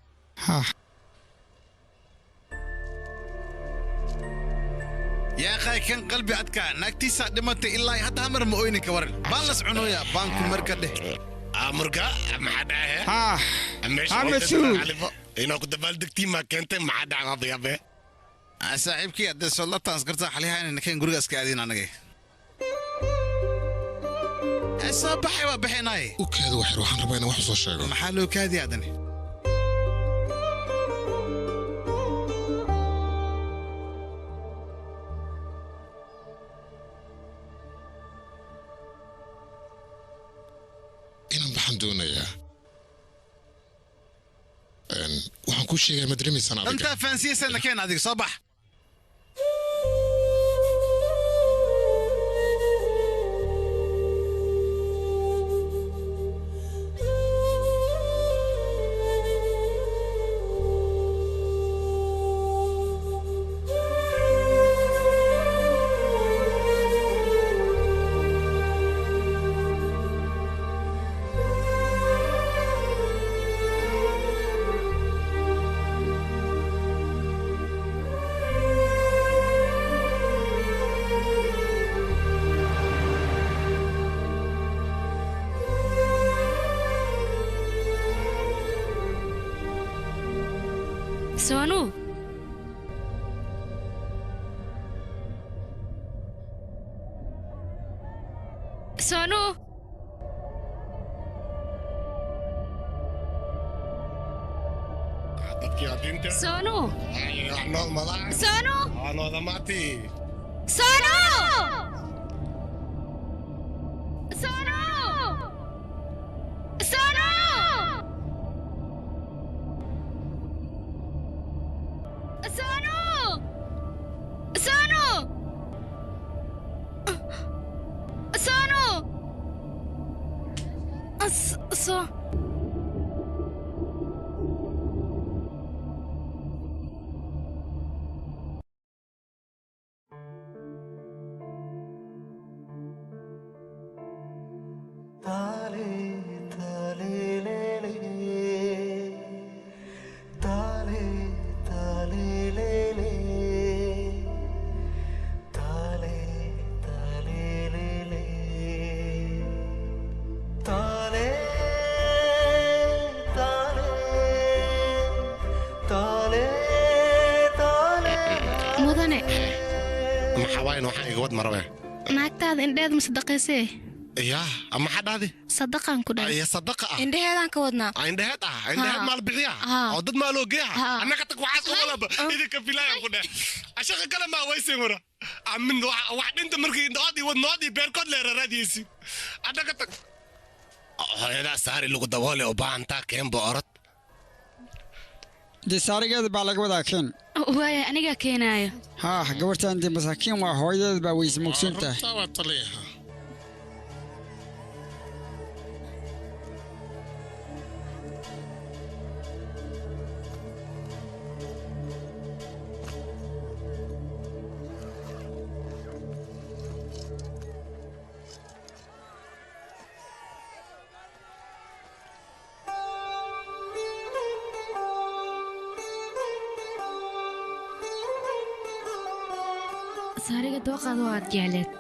yaa akhay kan qalbi adkaa naagtiisa dhimatay ilaa hadda hamar ma oynin ka waran baan las cunoya baanku marka dheh amurka maxaa dhahe ha masuul inaa ku dabaaldegtii maa keentay maxaa dhacdaadayabe saaxiibkii haddee soo labtaan askartaa xaliyaha inay nakeen gurigaas ka aadin anagay صباحي وبحناي وكاد وحر وحن ربينا وحصو الشيء محلو كاد يا دني inaan baxan doonayaa waxaan ku sheegay madrimaysan adiga anta fansiysan keen adiga sabax سونو سونو سونو سونو أنا ضمعتي سونو سونو سونو سونو سونو سونو محاوين وحن يقود مرة naagtaada indheed ma sadaqaysee يا أما حد هذه sadaqaan ku dhahay يا صدقة indheheedaan ka wadnaa عندها مال بيعها أو ضد ماله جيها أنا كتك وعاس ولا إذا كفيلا يقول عشان كلام ما ويسي مرة من واحد أنت مركي نادي ونادي بيركض لراديسي أنا كتك هذا ساري لو قدوالي وبانتا كم بأرد دي ساري بaa laga wadaa keen waaya aniga keenayo ha gabartan dii masaakiin waa hooyadeed baa way ismugsantahay tawa taliyaha saariga dooqaada waa aad jecleed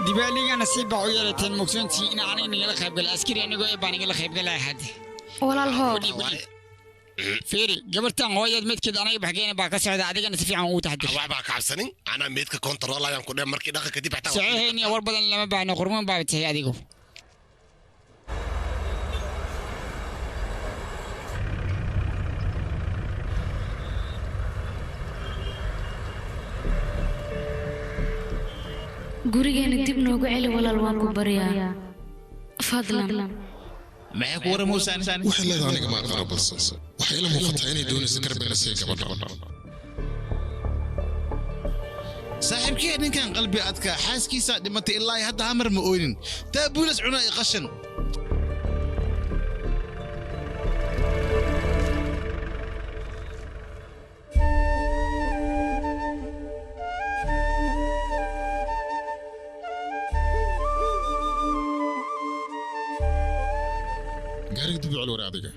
dibaaliga nasiib baa u yeelateen mugsantii in aan inagala qaybgal askari anigoo baan igala qaybgalay hadda walaal hoo fiiri gabartan hooyad midkeed anaga baxgeena baa ka socda adigana si fiican ugu taxadir wax baa ka cabsanin ana midka control ayaan ku dheer markii dhaqanka dib xataa saxiixayni war badan lama baahno qurmaan baa tahay adigu gurigeena dib noogu celi walaal waan ku baryaa fadlan maxay ku waramuusaan waxay leedahay aniga ma aqaano balse waxay ila muuqataa inay doonayso garbeena sii gabadha saaxiibkii ninkan qalbi adka xaaskiisa dhimatay ilaa hadda hamar ma ooynin taa buulas cuna i qashan gaariga dib u celi war adiga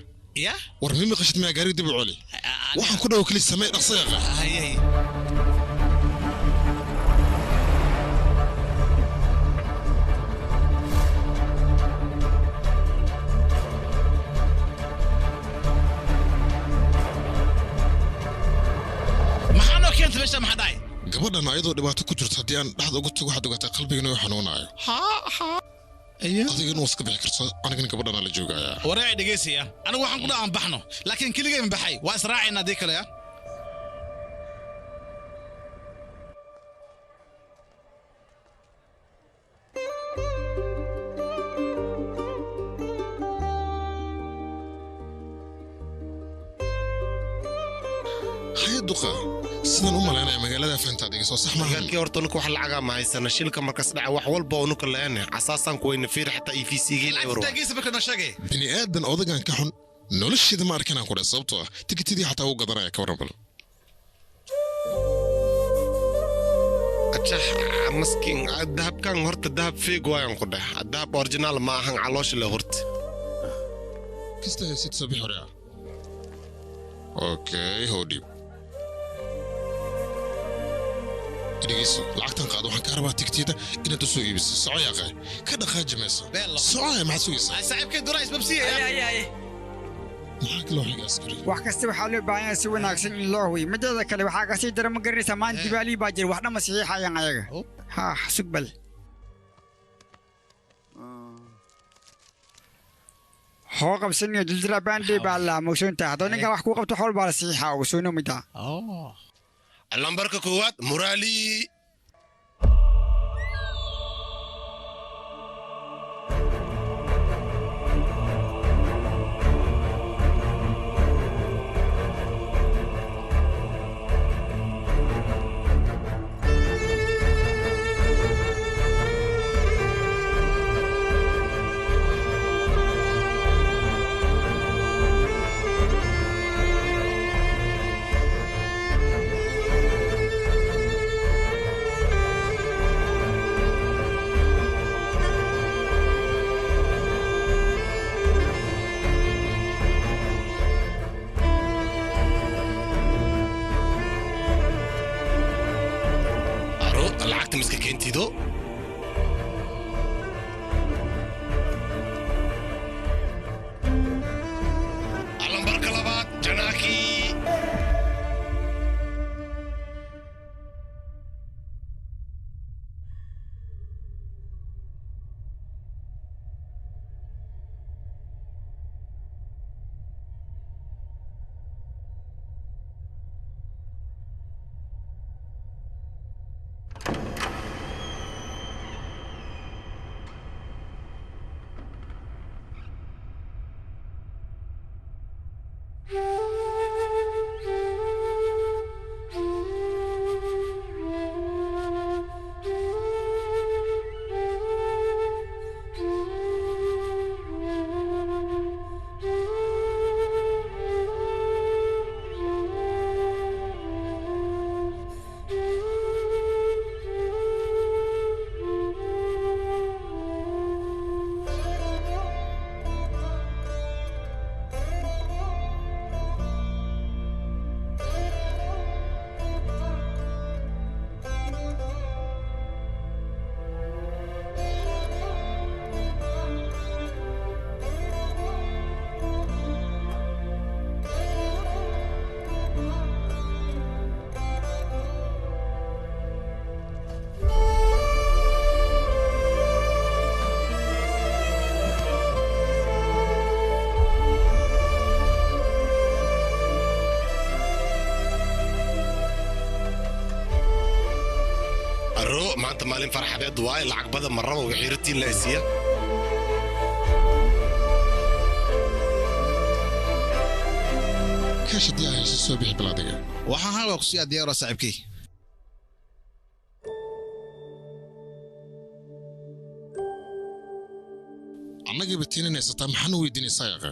ya war mimi qashid ma gaariga dib u celi waxaan ku dhaw kali samee dhaqsayaqa hayay gabadhan ayadoo dhibaato ku jirto haddii aan dhaxda ugu tago waxaad ogaatay qalbigana uu xanuunayo adigana waa iska bixi karto anigana gabadhan la joogayaa waraaci dhegeysiya anigu waxaan ku dhaaan baxno laakiin keligay ma baxay waa israacayna hadii kale ah duqa sidaan u maleynaya magaalada faantaad iga soo sax maaha garkii horta nuku wax lacaga ma haysana shilka markas dhaca wax walba oo nuka laana asaasan ku weyna fiir xataa EVC-geen ay warwa tagiisa markaa sheegay bini aadan odagan ka xun nolosheeda ma arkaan ku dhac sababtoo ah tigitidii xataa uu gadanaya ka waran bal ajah maskin dahabkan horta dahab feeg waayan ku dhax dahab original ma ahan caloosh le horta kasta haysid sabix hore okay hodi dhigeyso lacagtan qaad waxaan ka rabaa tigtiyada inaad soo iibiso soco yaqay ka dhaqaaji mayso soco ma sugaysa saaxiibkay durays babsiya ay maxaa kale wax askari wax kasta waxaa loo baahan yahay si wanaagsan in loo hubiyo mideeda kale waxaa ka sii dara ma garanaysaa maan dibaali baa jira wax dhama saxiixayaan ayaga ha sugbal هو قبسني الجزيرة باندي بالله موسونتا هذول نقا وحكو قبتو حول بالسيحة وسونو متى اللمبركة كوات مورالي maanta maalin farxadeed waay lacag badan marraba wixii ritiin la isiya كاش دي عايش الصبح بلادك waxaan halka ku sii adeero saaxiibkii annaga batiinaysa taa maxaan weydiinaysaa yaqa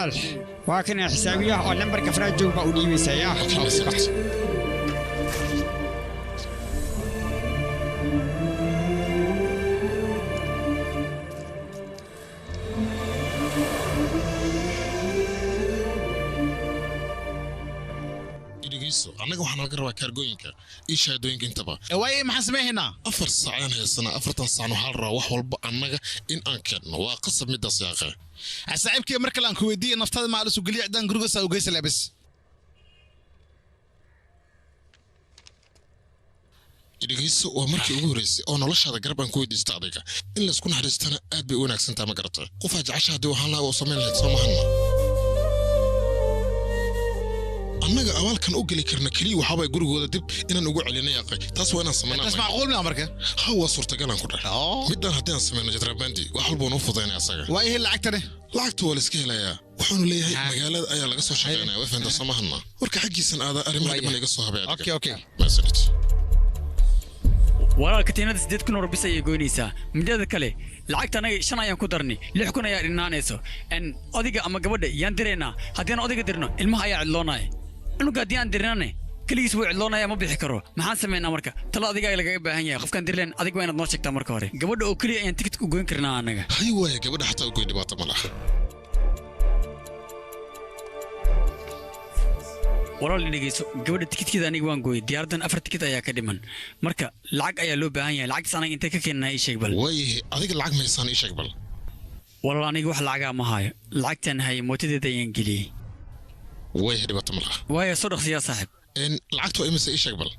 walaal waa kana xisaabiyaha oo lambarka faraad joog baa u dhiibaysaa yaa anaga waxaan laga rabaa kaargooyinka iyo shahaadooyinka intaba waaye maxaan sameeynaa 4 saac ayaan haysanaa 4 saac waxaa la rabaa wax walba annaga in aan keenno waa qasab midaas yaaqe saaxiibkii mar kale aan ku weydiiyey naftada ma alisu geliya cidaan gurigaas u geysa labis dhegeyso waa markii ugu horeysay oo noloshaada garab aan ku weydiista adiga in la isku naxariistana aad bay u wanaagsan tahay ma garatay qof aad jeceshahay haddii waxaan lahaa oo samayn lahayd soo mahanna annaga abaalkan u geli karna kaliya waxaabay gurigooda dib inaan ugu celinay aqay taas waa inaan sameynaa taas macquul ma marka ha waa suurtagal aan ku dhahay midaan haddii aan sameyno jadrabandi wax walba noo fudaynaya asaga waa ihe lacagtane lacagta waa la iska helayaa waxaanu leeyahay magaalada ayaa laga soo shaqeynaya waa fahantaa soo mahanna warka xaggiisan aada arrimaha dhiman iga soo habay okay okay maasanid walaalka tiinada 8 kun oo bis ayay goynaysaa midada kale lacagta anaga 5 ayaan ku darnay 6 kun ayaa dhinaanayso en odiga ama gabadha yaan direena haddii aan odiga dirno ilmaha ayaa cidloonay anuga haddii aan dirnane kaligiis wuu cidloonaya ma bixi karo maxaan sameynaa marka talo adiga ay lagaga baahan yahay qofkaan dirleen adig waa inaad noo sheegtaa marka hore gabadha oo kaliya ayaan tikidka u goyn karnaa anaga hay waaye gabadha xataa u goyn dhibaato ma laha walaal dhegeyso gabadha tikidkeeda aniga waan gooyay diyaaradan 4 tikid ayaa ka dhiman marka lacag ayaa loo baahan yahay lacagtaas anaga intee ka keenaa ii sheeg bal waaye adiga lacag maysaan ii sheeg bal walaal aniga wax lacagaa ma hayo lacagtan hay mootadeeda ayaan geliyey way dhibaato ma laha waaye soo dhaqsiyaa saaxiib lacagtu waa imise ii sheeg bal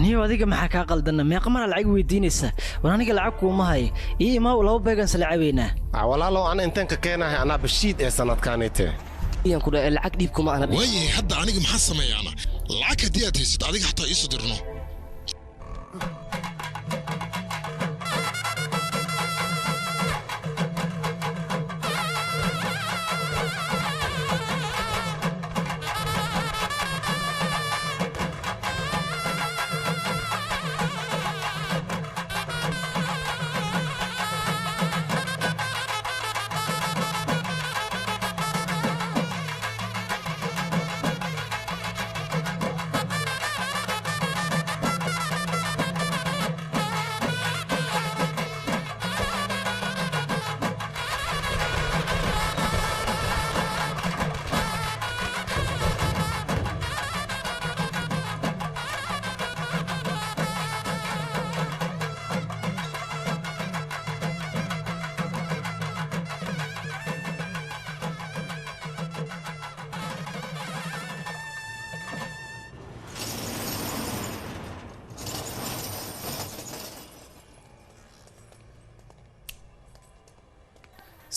niyo adiga maxaa kaa qaldanna meeqa mar lacag weydiinaysaa war aniga lacag kuuma hayo iyo imaa laba beegan salacabeynaa walaalow ana intaan ka keenahay anaa bashiid ee sanadkaanite iyaan ku dhahay lacag dhiib kuma ana waaye hadda aniga maxaa sameeyaana lacag haddii aad haysid adiga xataa iisu dirno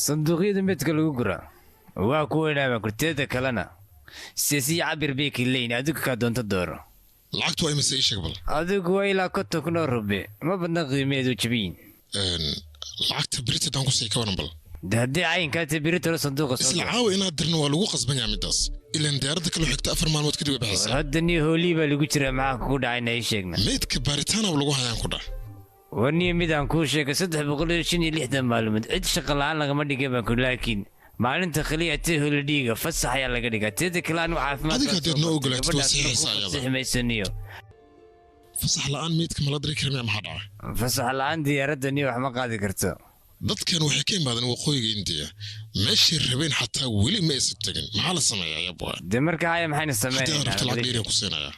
sanduuqyada midka lagu gura waa ku weynaaba kurteeda kalena siyaasiyi cabir bay kileyn adigu kaa doonto dooro lacagtu waa imise ii sheeg bal adigu waa ilaa 50 kun oo rube ma badna qiimeedu jabiin lacagta britid aan ku sii ka waran bal haddii caynkaata biritolo sanduuqa soo isla caawa inaad dirno waa lagu qasban yahay midaas ilaan diyaaradda kale xigta 4 maalmood kadib way baxaysaa hadda nii hoolii baa lagu jiraa maxaa kugu dhacayna ii sheegna meydka baaritaanaba lagu hayaan ku dhac warniyo midaan kuu sheegay 365 maalmood cid shaqo la'aan lagama dhigay baan ku laakiin maalinta khaliya tee holidhiiga fasax ayaa laga dhigaa teeda kale anigu caafimaad adiga haddaad noo ogolaatid waa siixaysa ayada fasax la'aan meydka mala diri kara miyaa maxaa dhaca fasax la'aan diyaaradda niyo wax ma qaadi karto dadkan waxay ka imaadeen waqooyiga indiya meeshay rabeen xataa weli ma aysan tegin maxaa la sameeyaa yabwa dee marka haya maxayna sameynaa ku siinayaa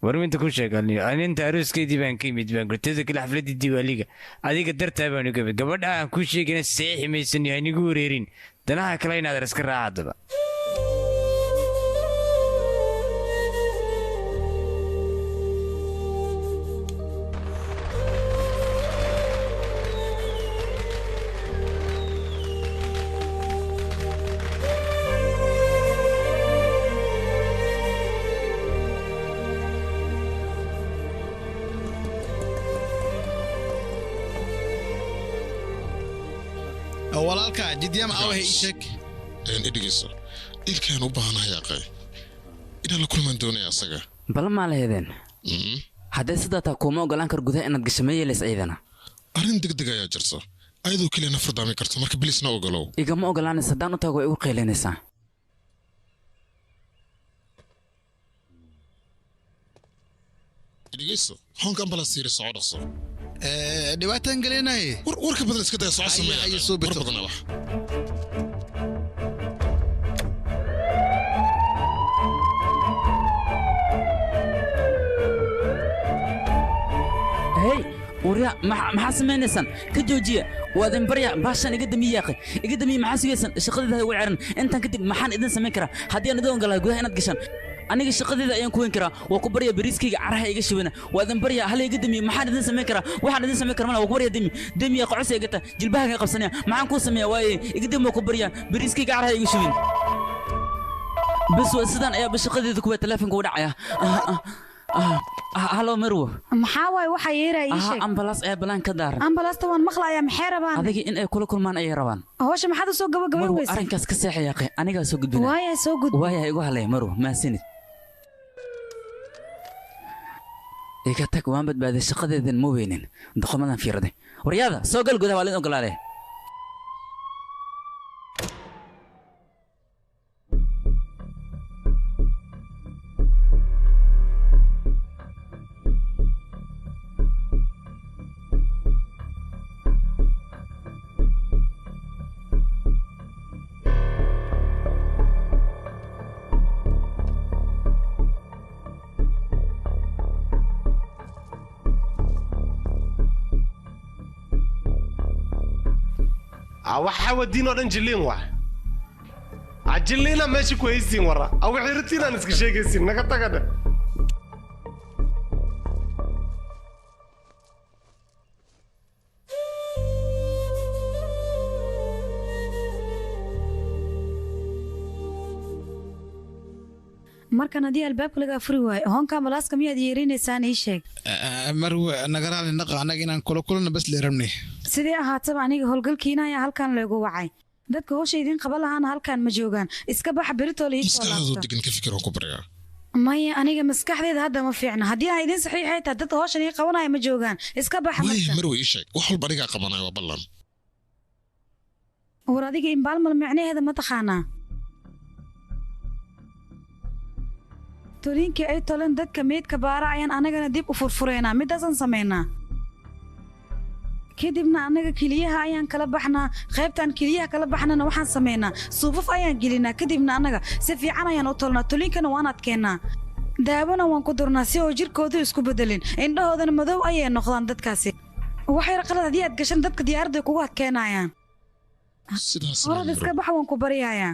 warminta ku sheeganiyo aninta arooskeedii baan ka yimid baan gurtada kale xafladii diwaaliga adiga dartaa baan uga mid gabadha aan kuu sheegina saxiixi maysan yahay anigu wareerin danaha kale inaad iska raacadaba walaalka jidiyama awahe ii sheeg idhigeyso ilkaan u baahanahay aqay inaan la kulmaan doonaya asaga bal maa lahedeen haddee sidaa taa kuuma ogolaan kar gudaha inaad gasho ma yeelays ciidana arrin degdeg ayaa jirta ayadoo keliya nafar daami karto marka bilisna ogolow igama ogolaanaysa haddaan u tago way igu qaylinaysaa dhigeyso honkan bala siiri soo dhaqso dhibaataan galinay warka badan iska day soo sameeyaa ay soo bito badan wax hey وريا ما حسمينسن كجوجيا وادن بريا باشان iga damiya yaqay iga damiya maxaa sugaysan shaqadeeda way ciran intan kadib maxaan idin sameyn karaa hadii aan idin galay gudaha inaad gashaan aniga shaqadeeda ayaan ku weyn karaa waa ku barya bariiskayga caraha iga shibana waadan barya hal iga damiya maxaan idin sameyn karaa waxaan idin sameyn karaa waa ku barya damiya qocos iga ta jilbaha ka qabsanaya maxaan ku sameeyaa waaye iga damiya ku barya bariiskayga caraha iga shibin bas waa sidaan ayaa shaqadeeda ku telefoonka u dhacaya هلو مروه محاوي وحا يرى يشك امبلاس اي بلان كدار امبلاس توان مخلا يا محيربان ادغي ان اي كل مان اي ربان هوش ما حدا سو غبا ويس ارنكاس كسيخ يا اخي انيغا سو غدبنا وايا سو غد وايا ايغو هلي مروه ما سنت ايغا تك وان بدباد شقديدن مو وينين دخمدان فيرده ورياده سو غل غدا والين اوغلاده waxa wadin oo dhan jilin wax ajilina meeshi ku haysin wara aw xiritina iska sheegaysin naga tagada markan hadii albaabka laga furi waayo honka malaaska miyaad yeerinaysan ii sheeg marwa nagaraali naqa anaga inaan kula kulana bas leeramnay sidii ahaataba aniga howlgalkiina ayaa halkan lagu wacay dadka howsha idin qaban lahaana halkan ma joogaan iska bax beritool ii soo laabto degan ka fikir oo ku baraya maya aniga maskaxdeeda hadda ma fiicna haddii ay idin saxiixay tahay dadka howshan ii qabanaya ma joogaan iska bax marwa ii sheeg wax walba aniga qabanayo waa ballan war adiga inbaalmal macnaheeda ma taqaanaa toliinkii ay tolan dadka meydka baara ayaan anagana dib u furfureynaa midaasan samaynaa kadibna anaga keliyaha ayaan kala baxnaa qaybtaan keliyaha kala baxnana waxaan samaynaa suufaf ayaan gelinaa kadibna anaga si fiican ayaan u tolnaa toliinkana waan adkeennaa daawona waan ku durnaa si oo jirkoodu isku bedelin indhahoodana madow ayay noqdaan dadkaasi waxay qalad haddii aad gashan dadka diyaaradda kugu adkeenayaan horada iska bax waan ku baryayaa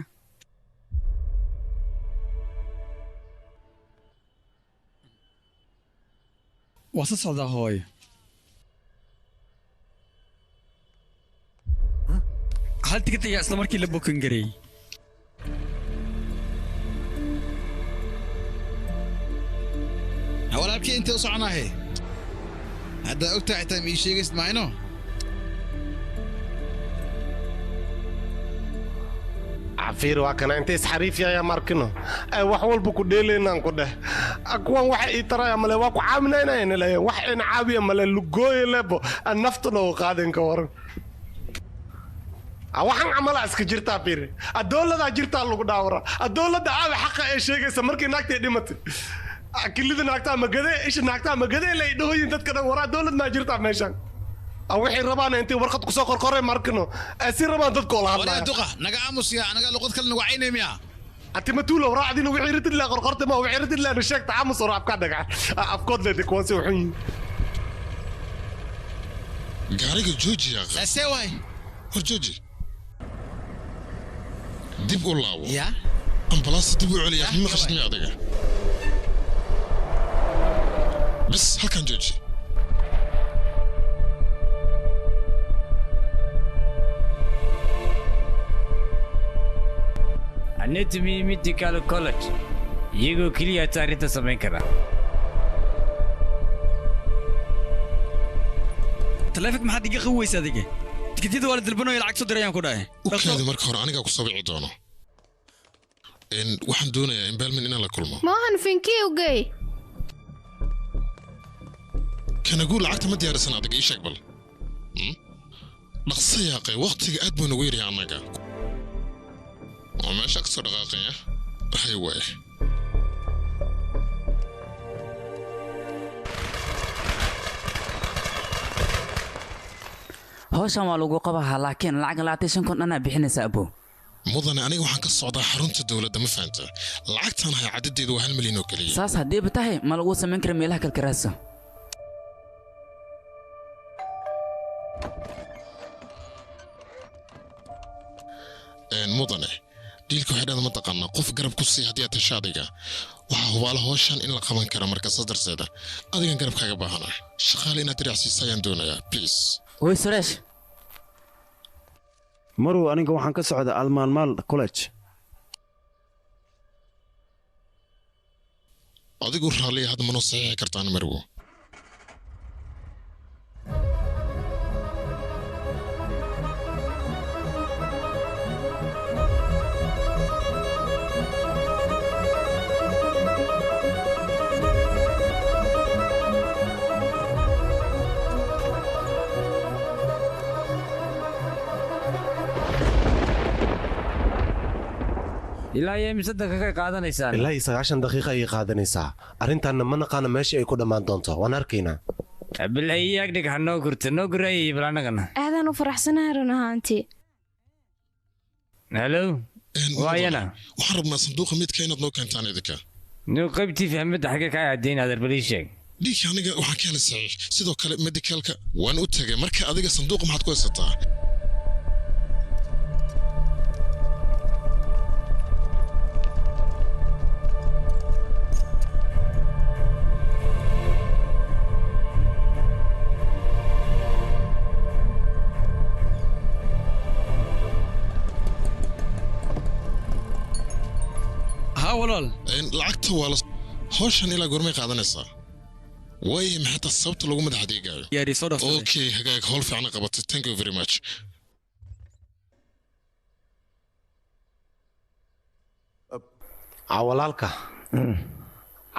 وصل ده هاي هل تقدر يا اسلام مركي لبوكن جري هو لابكي انت وصعنا هي هذا اقطع تامي شيء اسمعينه عفير وكان انت حريف يا ماركنو wax walba ku dheeleynaan ku dheh akwan waxa ii taray amale waa ku caawinaynaa la wax in caabiya male lugooy lebo naftuna oo qaadan ka waran waxaan amala iska jirtaa bir adawlada jirtaa lagu dhaawra adawlada aabe xaqa ay sheegaysa markii naagtay dhimatay akilida naagta magade ish naagta magade lay dhooyin dadka dhan wara dawlad ma jirtaa meeshan waxay rabaan intii warqad ku soo qorqoray markano asi rabaan dadka oo la hadlaya wala duqa naga aamus ya naga luqad kale nagu caynay miya ati matuulo raacdina wixii rid la qorqortay ma wixii rid la sheegta aamus oo afka dhaga afkood leeday kuwaasi wuxuu gaariga jooji ya asaway hor jooji dib u laawo ya ambalaas dib u celiya ma qasni adiga bas halkan jooji anatomy medical college iyagoo keliya taariikhda samayn kara taleefik maxaad iga qaweysa adiga tikidiyada waa la dalbanaya lacag soo dirayaan ku dhahay ukaadi marka hore anigaa ku sabici doono waxaan doonayaa inbaalmin inaan la kulmo maahan finkii ugey kanagu lacagta ma diyaarisan adiga ii sheeg bal dhaqsa yaaqay waqtiga aad buu nagu yaryahay annaga وماشي أكثر دقائق هاي واي hawshan waa lagu qabaha laakiin lacag 25 kun ana bixinaysa abo mudane aniga waxaan ka socdaa xarunta dawladda ma fahamta lacagtan hay cadadeedu waa 1 milyan oo kaliya saas hadii batahay ma lagu sameyn karo meelaha kalkaraasa mudane diilku xidhada ma taqaana qof garab ku sii hadii aad tashaadiga waxa hubaalo hawshan in la qaban karo marka sadarseeda adigan garab kaaga baahanaa shaqaale inaad raacsiiso ayaan doonayaa please way suresh maru aniga waxaan ka socdaa almaalmaal college adigu raaliya hadda manoo saxiixi kartaan marwo ilaa ay imsada ka qaadanaysaa ilaa 9 daqiiqo ay qaadanaysaa arintan ma naqaan meesha ay ku dhamaan doonto waan arkaynaa bil ay yagdig hanoo gurto noo guray balanagana aadan u faraxsanahay run ahaantii hello waayana waxaan rabnaa sanduuqa midka inaad noo keentaan idinka noo qaybtii fahmada xagga ka cadeyn adeer balii sheeg dhiig aniga waxaan ka helay saxiix sidoo kale medicalka waan u tagay marka adiga sanduuqa maxaad ku haysataa walaal lacagta waa la hawshan ilaa goormay qaadanaysaa way maxaa sababta lagu madax adeegayo yaari soo dhaaf okay hagaag hawl fiican qabatay thank you very much walaalka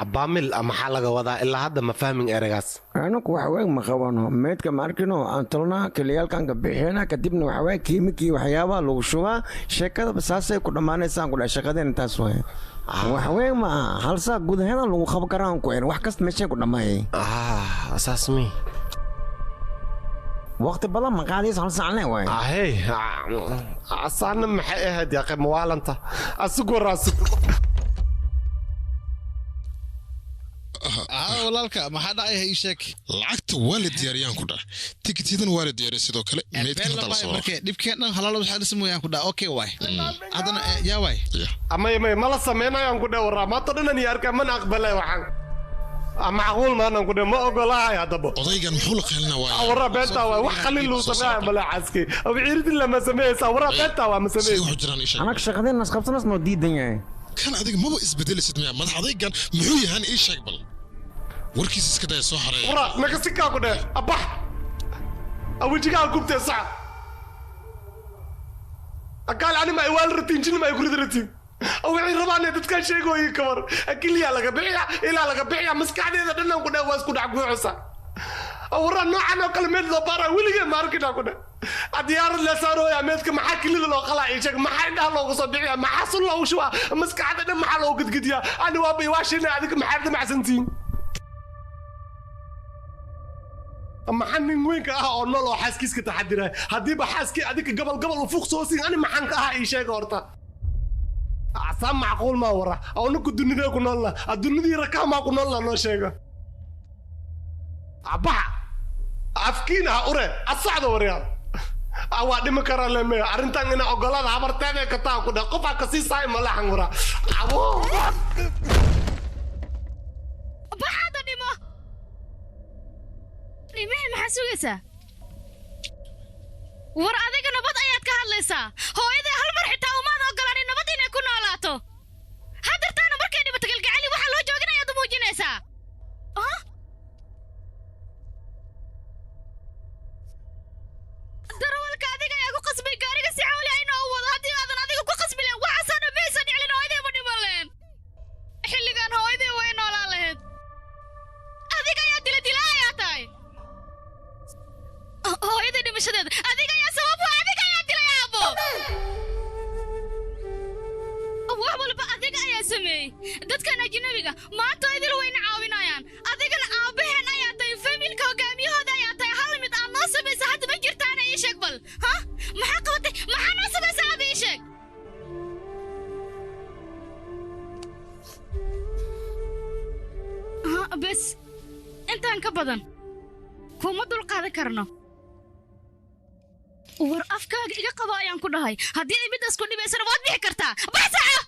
cabaamil maxaa laga wadaa ilaa hadda ma fahmin ereygaas anagu wax weyn ma qabano meedka ma arkino aan talnaa kaliyaalkanka bixina kadibna waxa weeye kiimikii waxyaabaha lagu shubaa sheekadaba saasay ku dhammaanaysaan ku dhahay shaqadeen taas waay wax weyn ma aha hal saa gudaheeda lagu qaban karaan ku wax kasta meeshay ku dhammaayay saas mi waqti badan ma qaadaysa hal saac waay hey asaana maxay ahayd yaa qayb mawaalanta asigu raasik walaalka maxaa dhacay ii sheeg lacagta waa la diyaariyaan ku dhac tikitidan waa la diyaariyay sidoo kale meedkan dal soo markay dhibkeen dhan halaalo waxa dhismayaan ku dhac okay waay hadana yaa waay amay mala sameynayaan ku dhac waraa maanta dhanan iyo arkaa man aqbalay waxaan macquul ma aanan ku dhac ma ogolahay hadaba odaygan muxuu la qeylina waay waraa beenta waa wax qalin loo sameeyaa bala caski oo ciiridin lama sameeysa waraa beenta waa ma sameeyay anak shaqadeen nas qabsanas noo diidan yahay kan adiga maba isbedelisid miya madax adaygan muxuu yahan ii sheeg bal warkiis iska day soo xareey wara naga sika ku dhac abax awijiga gubtay sax akal ani ma iwal ratin jin ma yurid ratin aw wixii rabaan dadka sheegooyi kabar akiliya laga bixiya ila laga bixiya maskaxdeeda dhanan ku dhac waas ku dhac guuxsa awra noocan oo kale meel loo baara wiliga markida ku dhac adiyaar la saaro ya meedka maxaa kilida loo qalaa ii sheeg maxaa indhaha loogu soo bixiya maxaa sul loogu shuba maskaxda dhan maxaa loo gudgidiya ani waa bay waashina adiga maxaa damacsantiin maxanin weynka ah oo nolol xaaskiiska taxadira hadii ba xaaskii adiga gabal u fuuq soo siin ani maxan ka ah ii sheeg horta asam macquul ma wara oo nuku dunida ku noolna adunidii rakama ku noolna noo sheega abaha afkiina ure asacdo wariyaa awa dhima kara leme arintan ina ogolada habarteeda ka taa ku dhaq qofa ka sii saay malahan wara abo baxada dhimo dhimay maxaa sugaysaa war adiga nabad ayaad ka hadlaysaa hooyadii hal mar xitaa umaad ogolaanin nabad inay ku noolaato haddartaana markay dhibato galgacali waxaa loo jooginayaad u muujinaysaa darawalka adiga ayaa ku qasbay gaariga si xawli ayna u wado haddii aadan adiga ku qasbi leen waxaasoo dhammaysan dhiclin hooyadii ma dhiman leen xilligan hooyadii way noolaan lahayd adiga ayaa dila ayaa tahay hooyadii dhimashadeeda adiga ayaa sabab adiga ayaa dilay aabo wax walba adiga ayaa sameeyey dadkan ajnabiga maanta idil wayna caawinayaan adigana aabaheen ayaa tahay familka hogaamiyahooda ayaa tahay hal mid aan noo samaysa hadda ma jirtaana ii sheeg intaan ka badan kuma dulqaadan karno war afkaaga iga qabo ayaan ku dhahay haddii ay midaas ku dhibaysana waad bixi kartaa baxsaca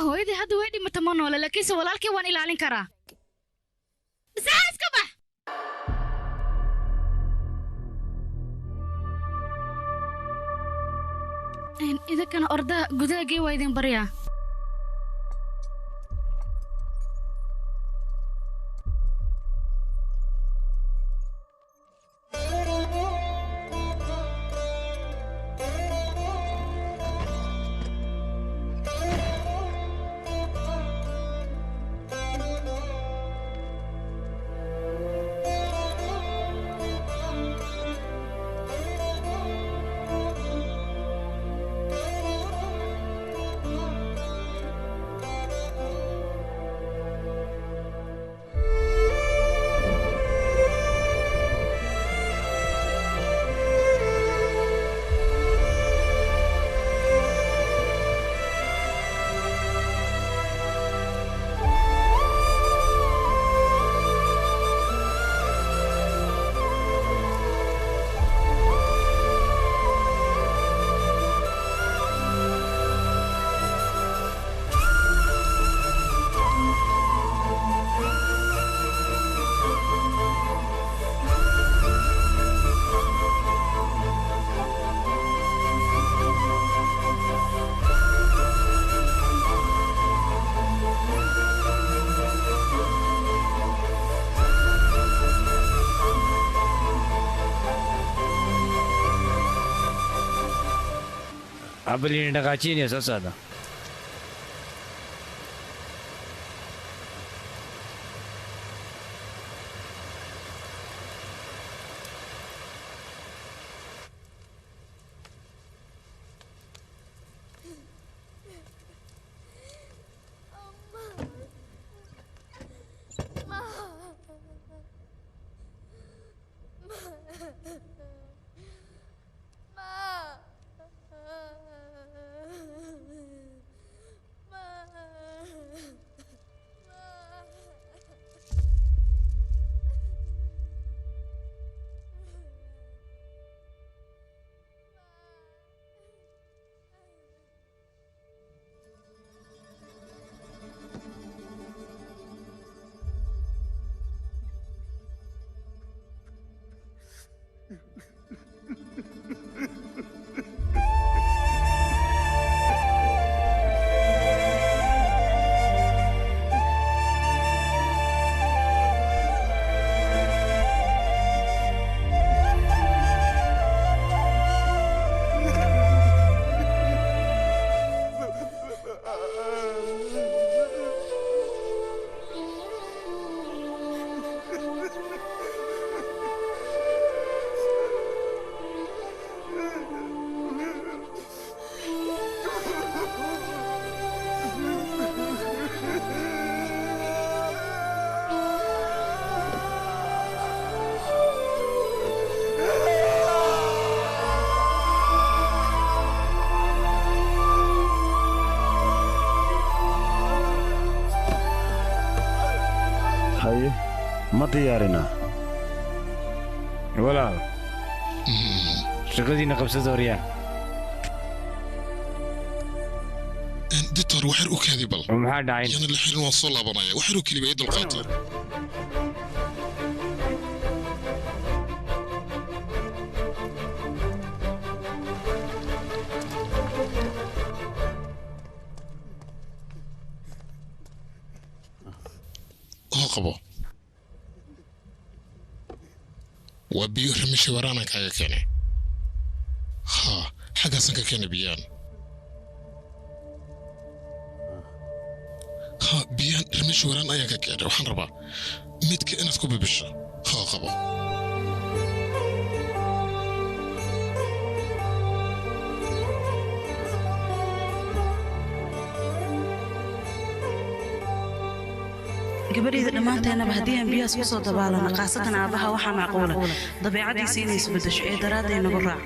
hooyadii hadda way dhimata ma noole laakiinse walaalkii waan ilaalin karaa bisaa iska bax idinkana ordaha gudaagii waa idin baryaa abali dhaqaajinaya soo socda ma diyaarina walaal shaqadiina qabsada horyaa دكتور وحر وكذي بل ومحا داعين يعني الحين وصل لابنايا وحر وكلي بيد القاتل قبو وبيو رمشي ورانا كايا كيني ها حاجة سنكا كيني بيان ها بيان رمشي ورانا ايا كيني وحن ربا ميتك انا تكوبي بشا ها قبو gabadheeda dhammaanteenaba haddii aan biyahaas ku soo dabaalano khaasatan aabbaha waxaa macquula dabeecaddiisa inay isbeddesho ee daraadday nagu raac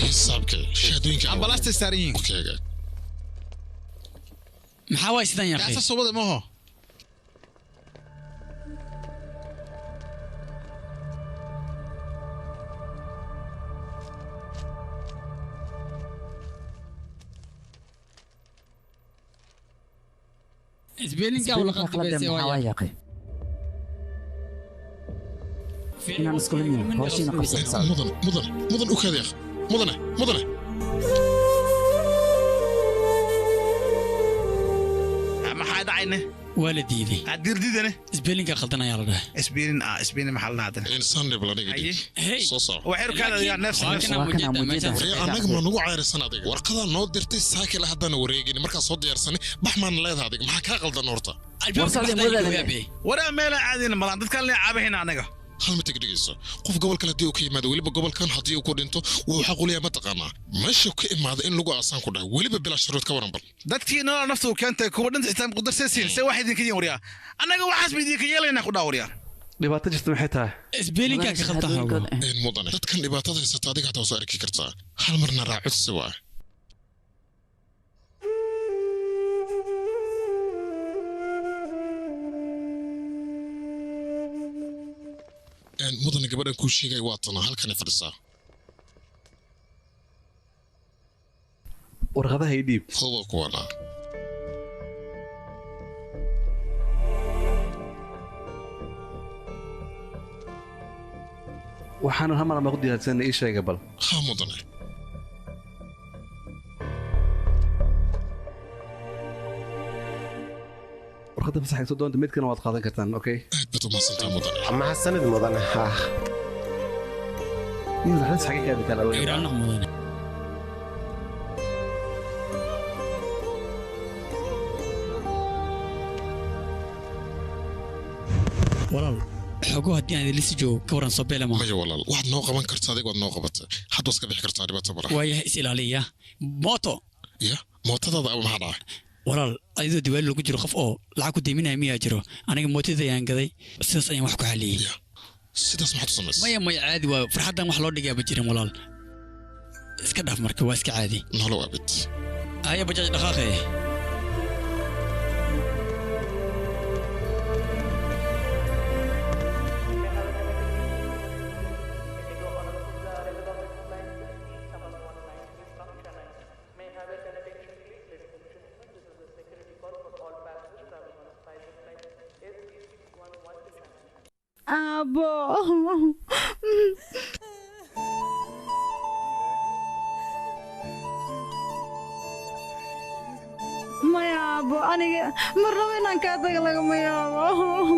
حسابك شادوينك أمبلاستي سارين أوكي محاوي سيدان يا أخي أساس صوبة موه إسبيلينكا ولا قد بيسي يا أخي إننا مسكولين وشينا قصة مدن أكاد يا أخي مدن ما حد عينه والديدي أدير ديدنه إسبيلينكا خلطنا يا رجال إسبيلين محل هذا إنسان لبلاني قديم صوصا وحيرو كذا يا نفس أنا ما نوع عارف سنة ديك ورقة نود درتي ساكل هذا نوريجي مركز صوت يرسني بحمان لا هذا ما كاغل نورته ولا ميلا عادي ملان dadkan la caaba hina anaga hal ma tagdhigayso qof gobolka la diiw ka yimaado waliba gobolkan hadii uu ku dhinto wuu xaq u leeyahay ma taqaanaa meesha ka imaado in lagu aasaan ku dhahay waliba bila shuruud ka waran bal dadkii noo naftu keentay kuwa dhinta xitaa qudar seesin se wax idin ka yeeriya anaga waxaas bidii ka yeelayna ku dhaawriya dhibaato jirta maxay tahay isbeelinka ka khaldan in mudane dadkan dhibaatada haysata adiga taa soo arki kartaa hal marna raacid siwa mudane gabadhan kuu sheegay waa tana halkan fadhisaa warqadaha ii dhiib hubo kuwana waxaan hamar ma ku diyaarsan ii sheegay bal ha mudane warqada fasaxayso doonta midkana waad qaadan kartaan okay aad baad u mahadsantaa mudane ama xasanid mudane ha nin waxaad xagee ka adkaan awal iiraan mudane walaal xogo haddii aan idinla sii joogo ka waran soo beele maaha maya walaal waxaad noo qaban kartaa adiga waad noo qabatay hadda iska bixi kartaa dhibaato mara waayahay is ilaaliya mooto ya mootadaada ama maxaa dhacay walaal adidoo diwaali lagu jiro qof oo lacag ku deyminaya miyaa jiro aniga mootadii ayaan gaday sidaas ayaan wax ku xaliyey sidaas maxaad u samaysay maya caadi waa farxaddan wax loo dhigaaba jirin walaal iska dhaaf marka waa iska caadi nolow abid haya bajaaj dhaqaaqee Abo. Maya abo, aniga marnaba inaan kaa taga lagama yaabo.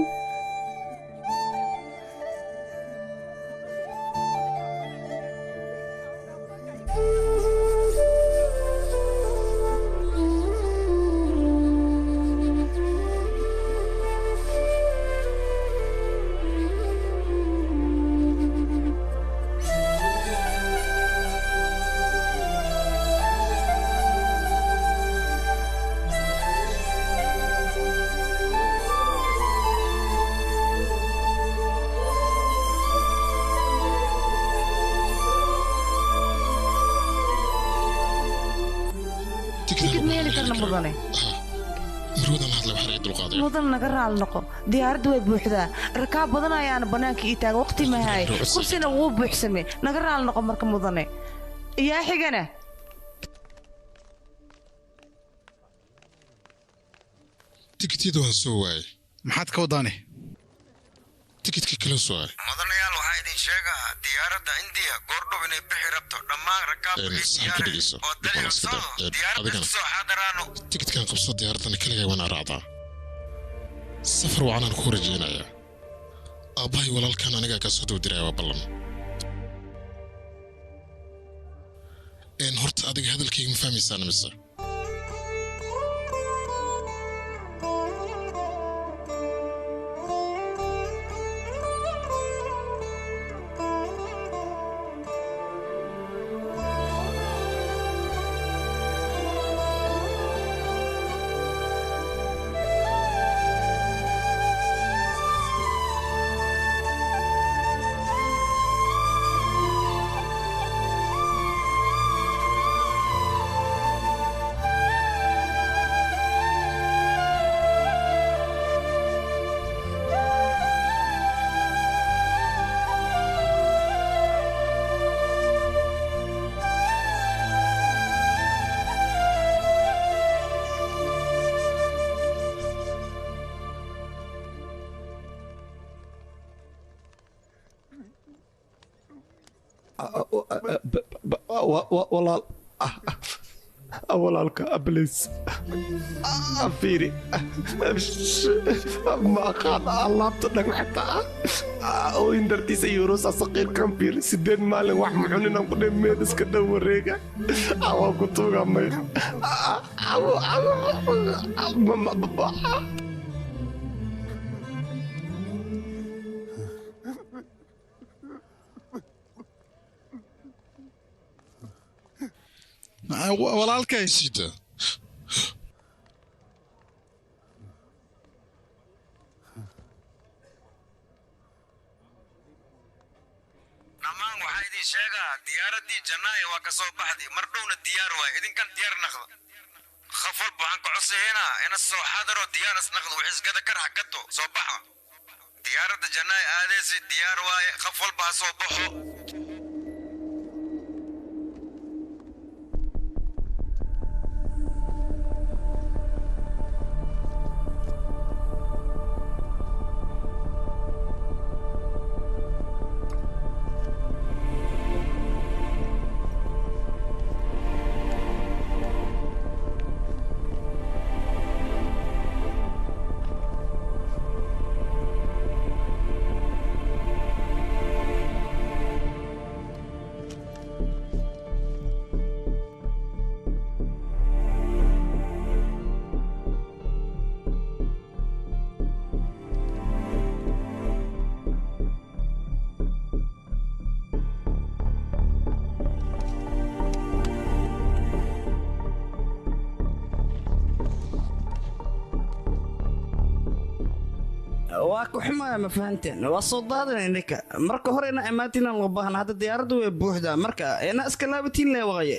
mudan naga raal noqo diyaaraddu way buuxdaa rakaab badan ayaana bannaanka ii taaga waqti mahay kursina wuu buuxsamay naga raal noqo marka mudane yaa xigana tikitiyada waan soo waayay maxaad ka wadaane tikidka kala soo waayay mudanayaal waxaa idin sheegaa diyaaradda indiya goordhow inay bixi rabto dhammaan rakaabka oo daliicsado diyaaradda soo xaadaraano tikidkan qabso diyaaraddan kaligaa waan raacdaa safar wacanaan ku rajaynayaa aabbahay walaalkan anigaa kaa soo dowdiraya waa ballan horta adiga hadalkayga ma fahmaysaana mise walaal walaalka ablis fiiri ma qaad alaabta dhan xataa oo indartiisa yurusa saqiirkan fiiri 8 maalin wax muxuninaan ku dhemeed iska dhow wareega awaa ku tuuga may walaalkay sida namaan waxaa idin sheegaa diyaaradii jannaay waa ka soo baxday mar dhowna diyaar waay idinkan diyaar naqda khaf walba waxaan ka codsaynaa ina soo xadaro diyaar isnaqda wixisgada kar hagato soo baxa diyaaradda jannaay aadeysi diyaar waaye khaf walba ha soo baxo waa ku xumaya ma fahanteen waa soo daadana ninka marka hore ina imaatina loo baahan hadda diyaaraddu way buuxdaa marka ina iska laabatiin lee waqaye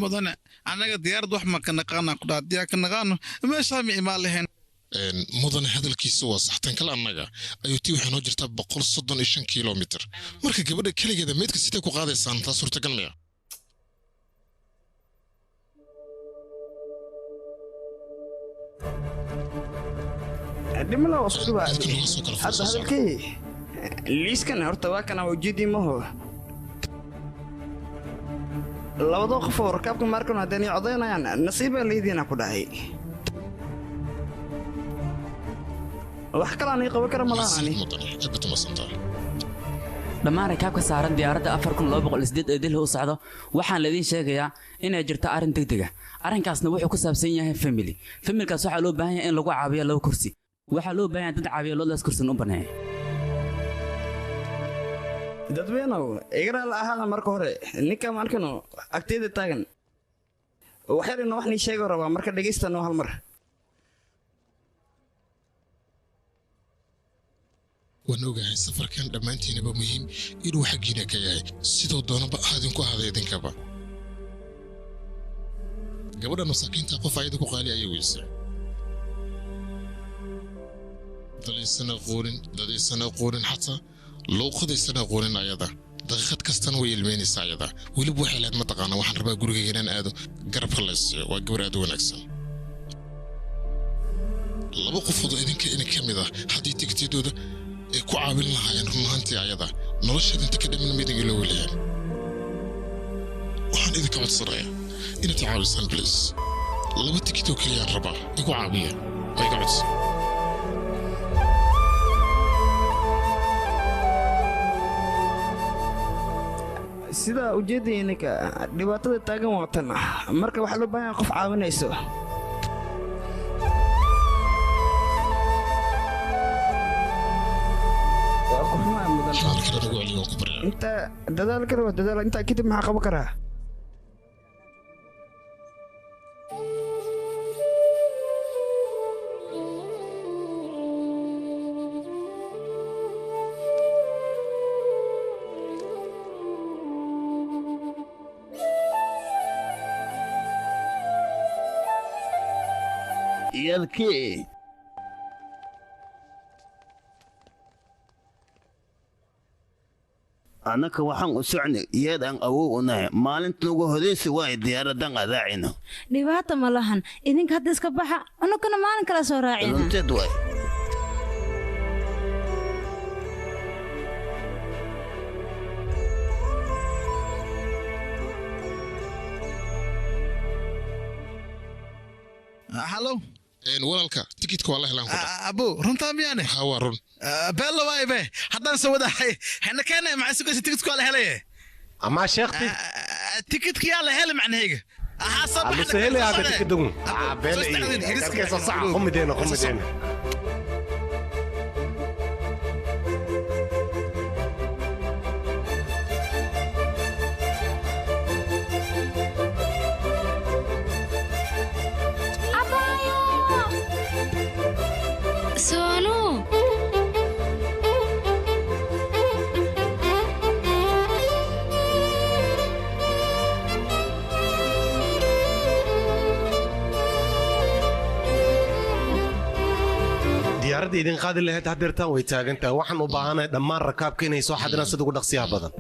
mudane annaga diyaarad wax ma ka naqaana ku dhaha diyaa ka naqaano meeshaa ma imaan lahayn mudane hadalkiisa waa saxtan kale annaga ayuu tii waxaa noo jirtaa 135 kilomitir marka gabadha keligeeda meydka sidee ku qaadaysaan taa suurtagal maya dhimala wasku baa hadda hadalkii liiskan horta waa kana ujeedii maho labada qof oo rakaabka markan hadaan codeynayaan nasiiba leediina ku dhahay wax kale aan qaban kara malaani dhammaan rakaabka saaran diyaaradda 4208 ee Delhi u socdo waxaan leedin sheegayaa inay jirto arrin degdeg ah arrinkaasna wuxuu ku saabsan yahay familkaas waxaa loo baahan yahay in lagu caawiyo laba kursi waxaa loo baahan yahay dad caawiyo loodaas kursi u baneeyo dadweynow igara la ahaa marka hore ninka markano agteeda taagan waxyarina wax ni sheego rabaa marka dhageystano hal mar waan ogahay safarkan dhammaantiinaba muhiim inuu xaggiina ka yahay sidoo doonaba aadinku ahaaday idinkaba gabadha masaakiinta qof ayada ku qaali ayay weysay dadaysana qoorin xataa luuqadaysana qoorin ayada daqiiqad kastana way ilmeynaysaa ayada weliba waxay lahayd mataqaana waxaan rabaa guriga inaan aado garabka la siiyo waa gabar aad u wanaagsan laba qofood oo idinka ina ka mid ah haddii tigtidooda ay ku caawin lahaayeen run ahaantii ayada nolosheeda inta ka dhamin midin ilo welihaan waxaan idinka codsanayaa inaad caawisaan bliis laba tikitoo keliyaan rabaa igu caawiya ma iga codsan sida ujeedaya ninka dhibaatada taagan waatan marka waxaa loo baahan qof caawinayso inta dadaal kale waa dadaal intaa kadib maxaa qaban karaa yalkee annaka waxaan u socnay iyadaan awow u nahay maalinta ugu hodaysi waay diyaaradan adaacina dhibaata ma lahan idinka hadda iska baxa annaguna maalin kala soo raacina runteed waay hallo walaalka tikidka waa la helaan ku abo runtaa miyaane waa run beella waaye haddaan soo wadahay xana keenay maxaa sugaysa tikidka waa la helaye ama sheekti tikidka yaa la helay macnahayga ama sahel yaa ka tikidku beella iyo sax qumideen diyaaradda idin qaadi lahayd haddeertaan way taagantahay waxaan u baahanahay dhammaan rakaabka inay soo xadiraan sida ugu dhaqsiyaha badan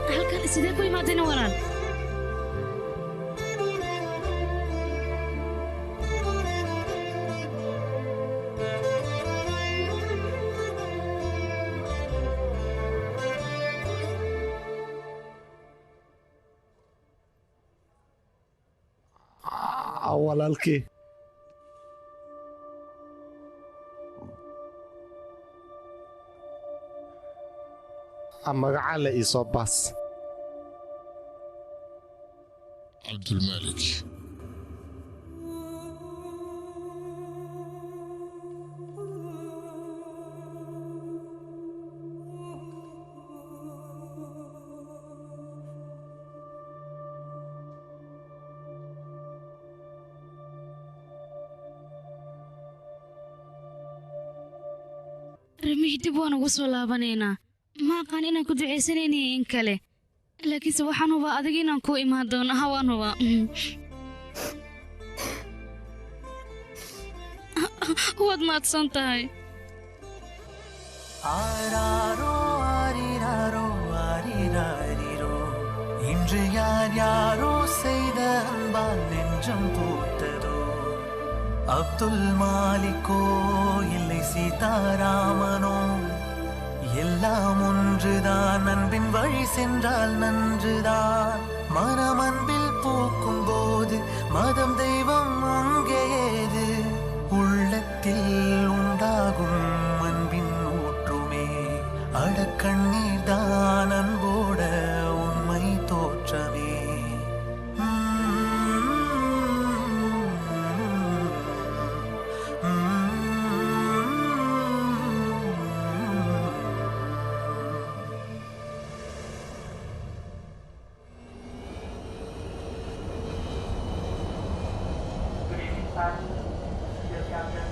halkan sidee ku imaadeen walaal walaalkii magacaa la ii soo baas cabdulmaalik ramiix dib waan ugu soo laabanaynaa ma aqaan inaan ku ducaysanayniyo in kale laakiinse waxaan hubaa adiga inaan ku imaan doono hawaan hubaa waad mahadsan tahay இன்று யார் யாரோ செய்த அன்பால் நெஞ்சம் பூத்ததோ அப்துல் மாலிக்கோ இல்லை சீதாராமனோ எல்லாம் ஒன்றுதான் அன்பின் வழி சென்றால் நன்றுதான் மனம் அன்பில் பூக்கும் போது மதம் தெய்வம் அங்கே ஏது உள்ளத்தில் உண்டாகும் அன்பின் ஊற்றுமே அடக்கண்ணீர் தான் அன்போட உண்மை தோற்றமே Good evening, passengers. Dear captain,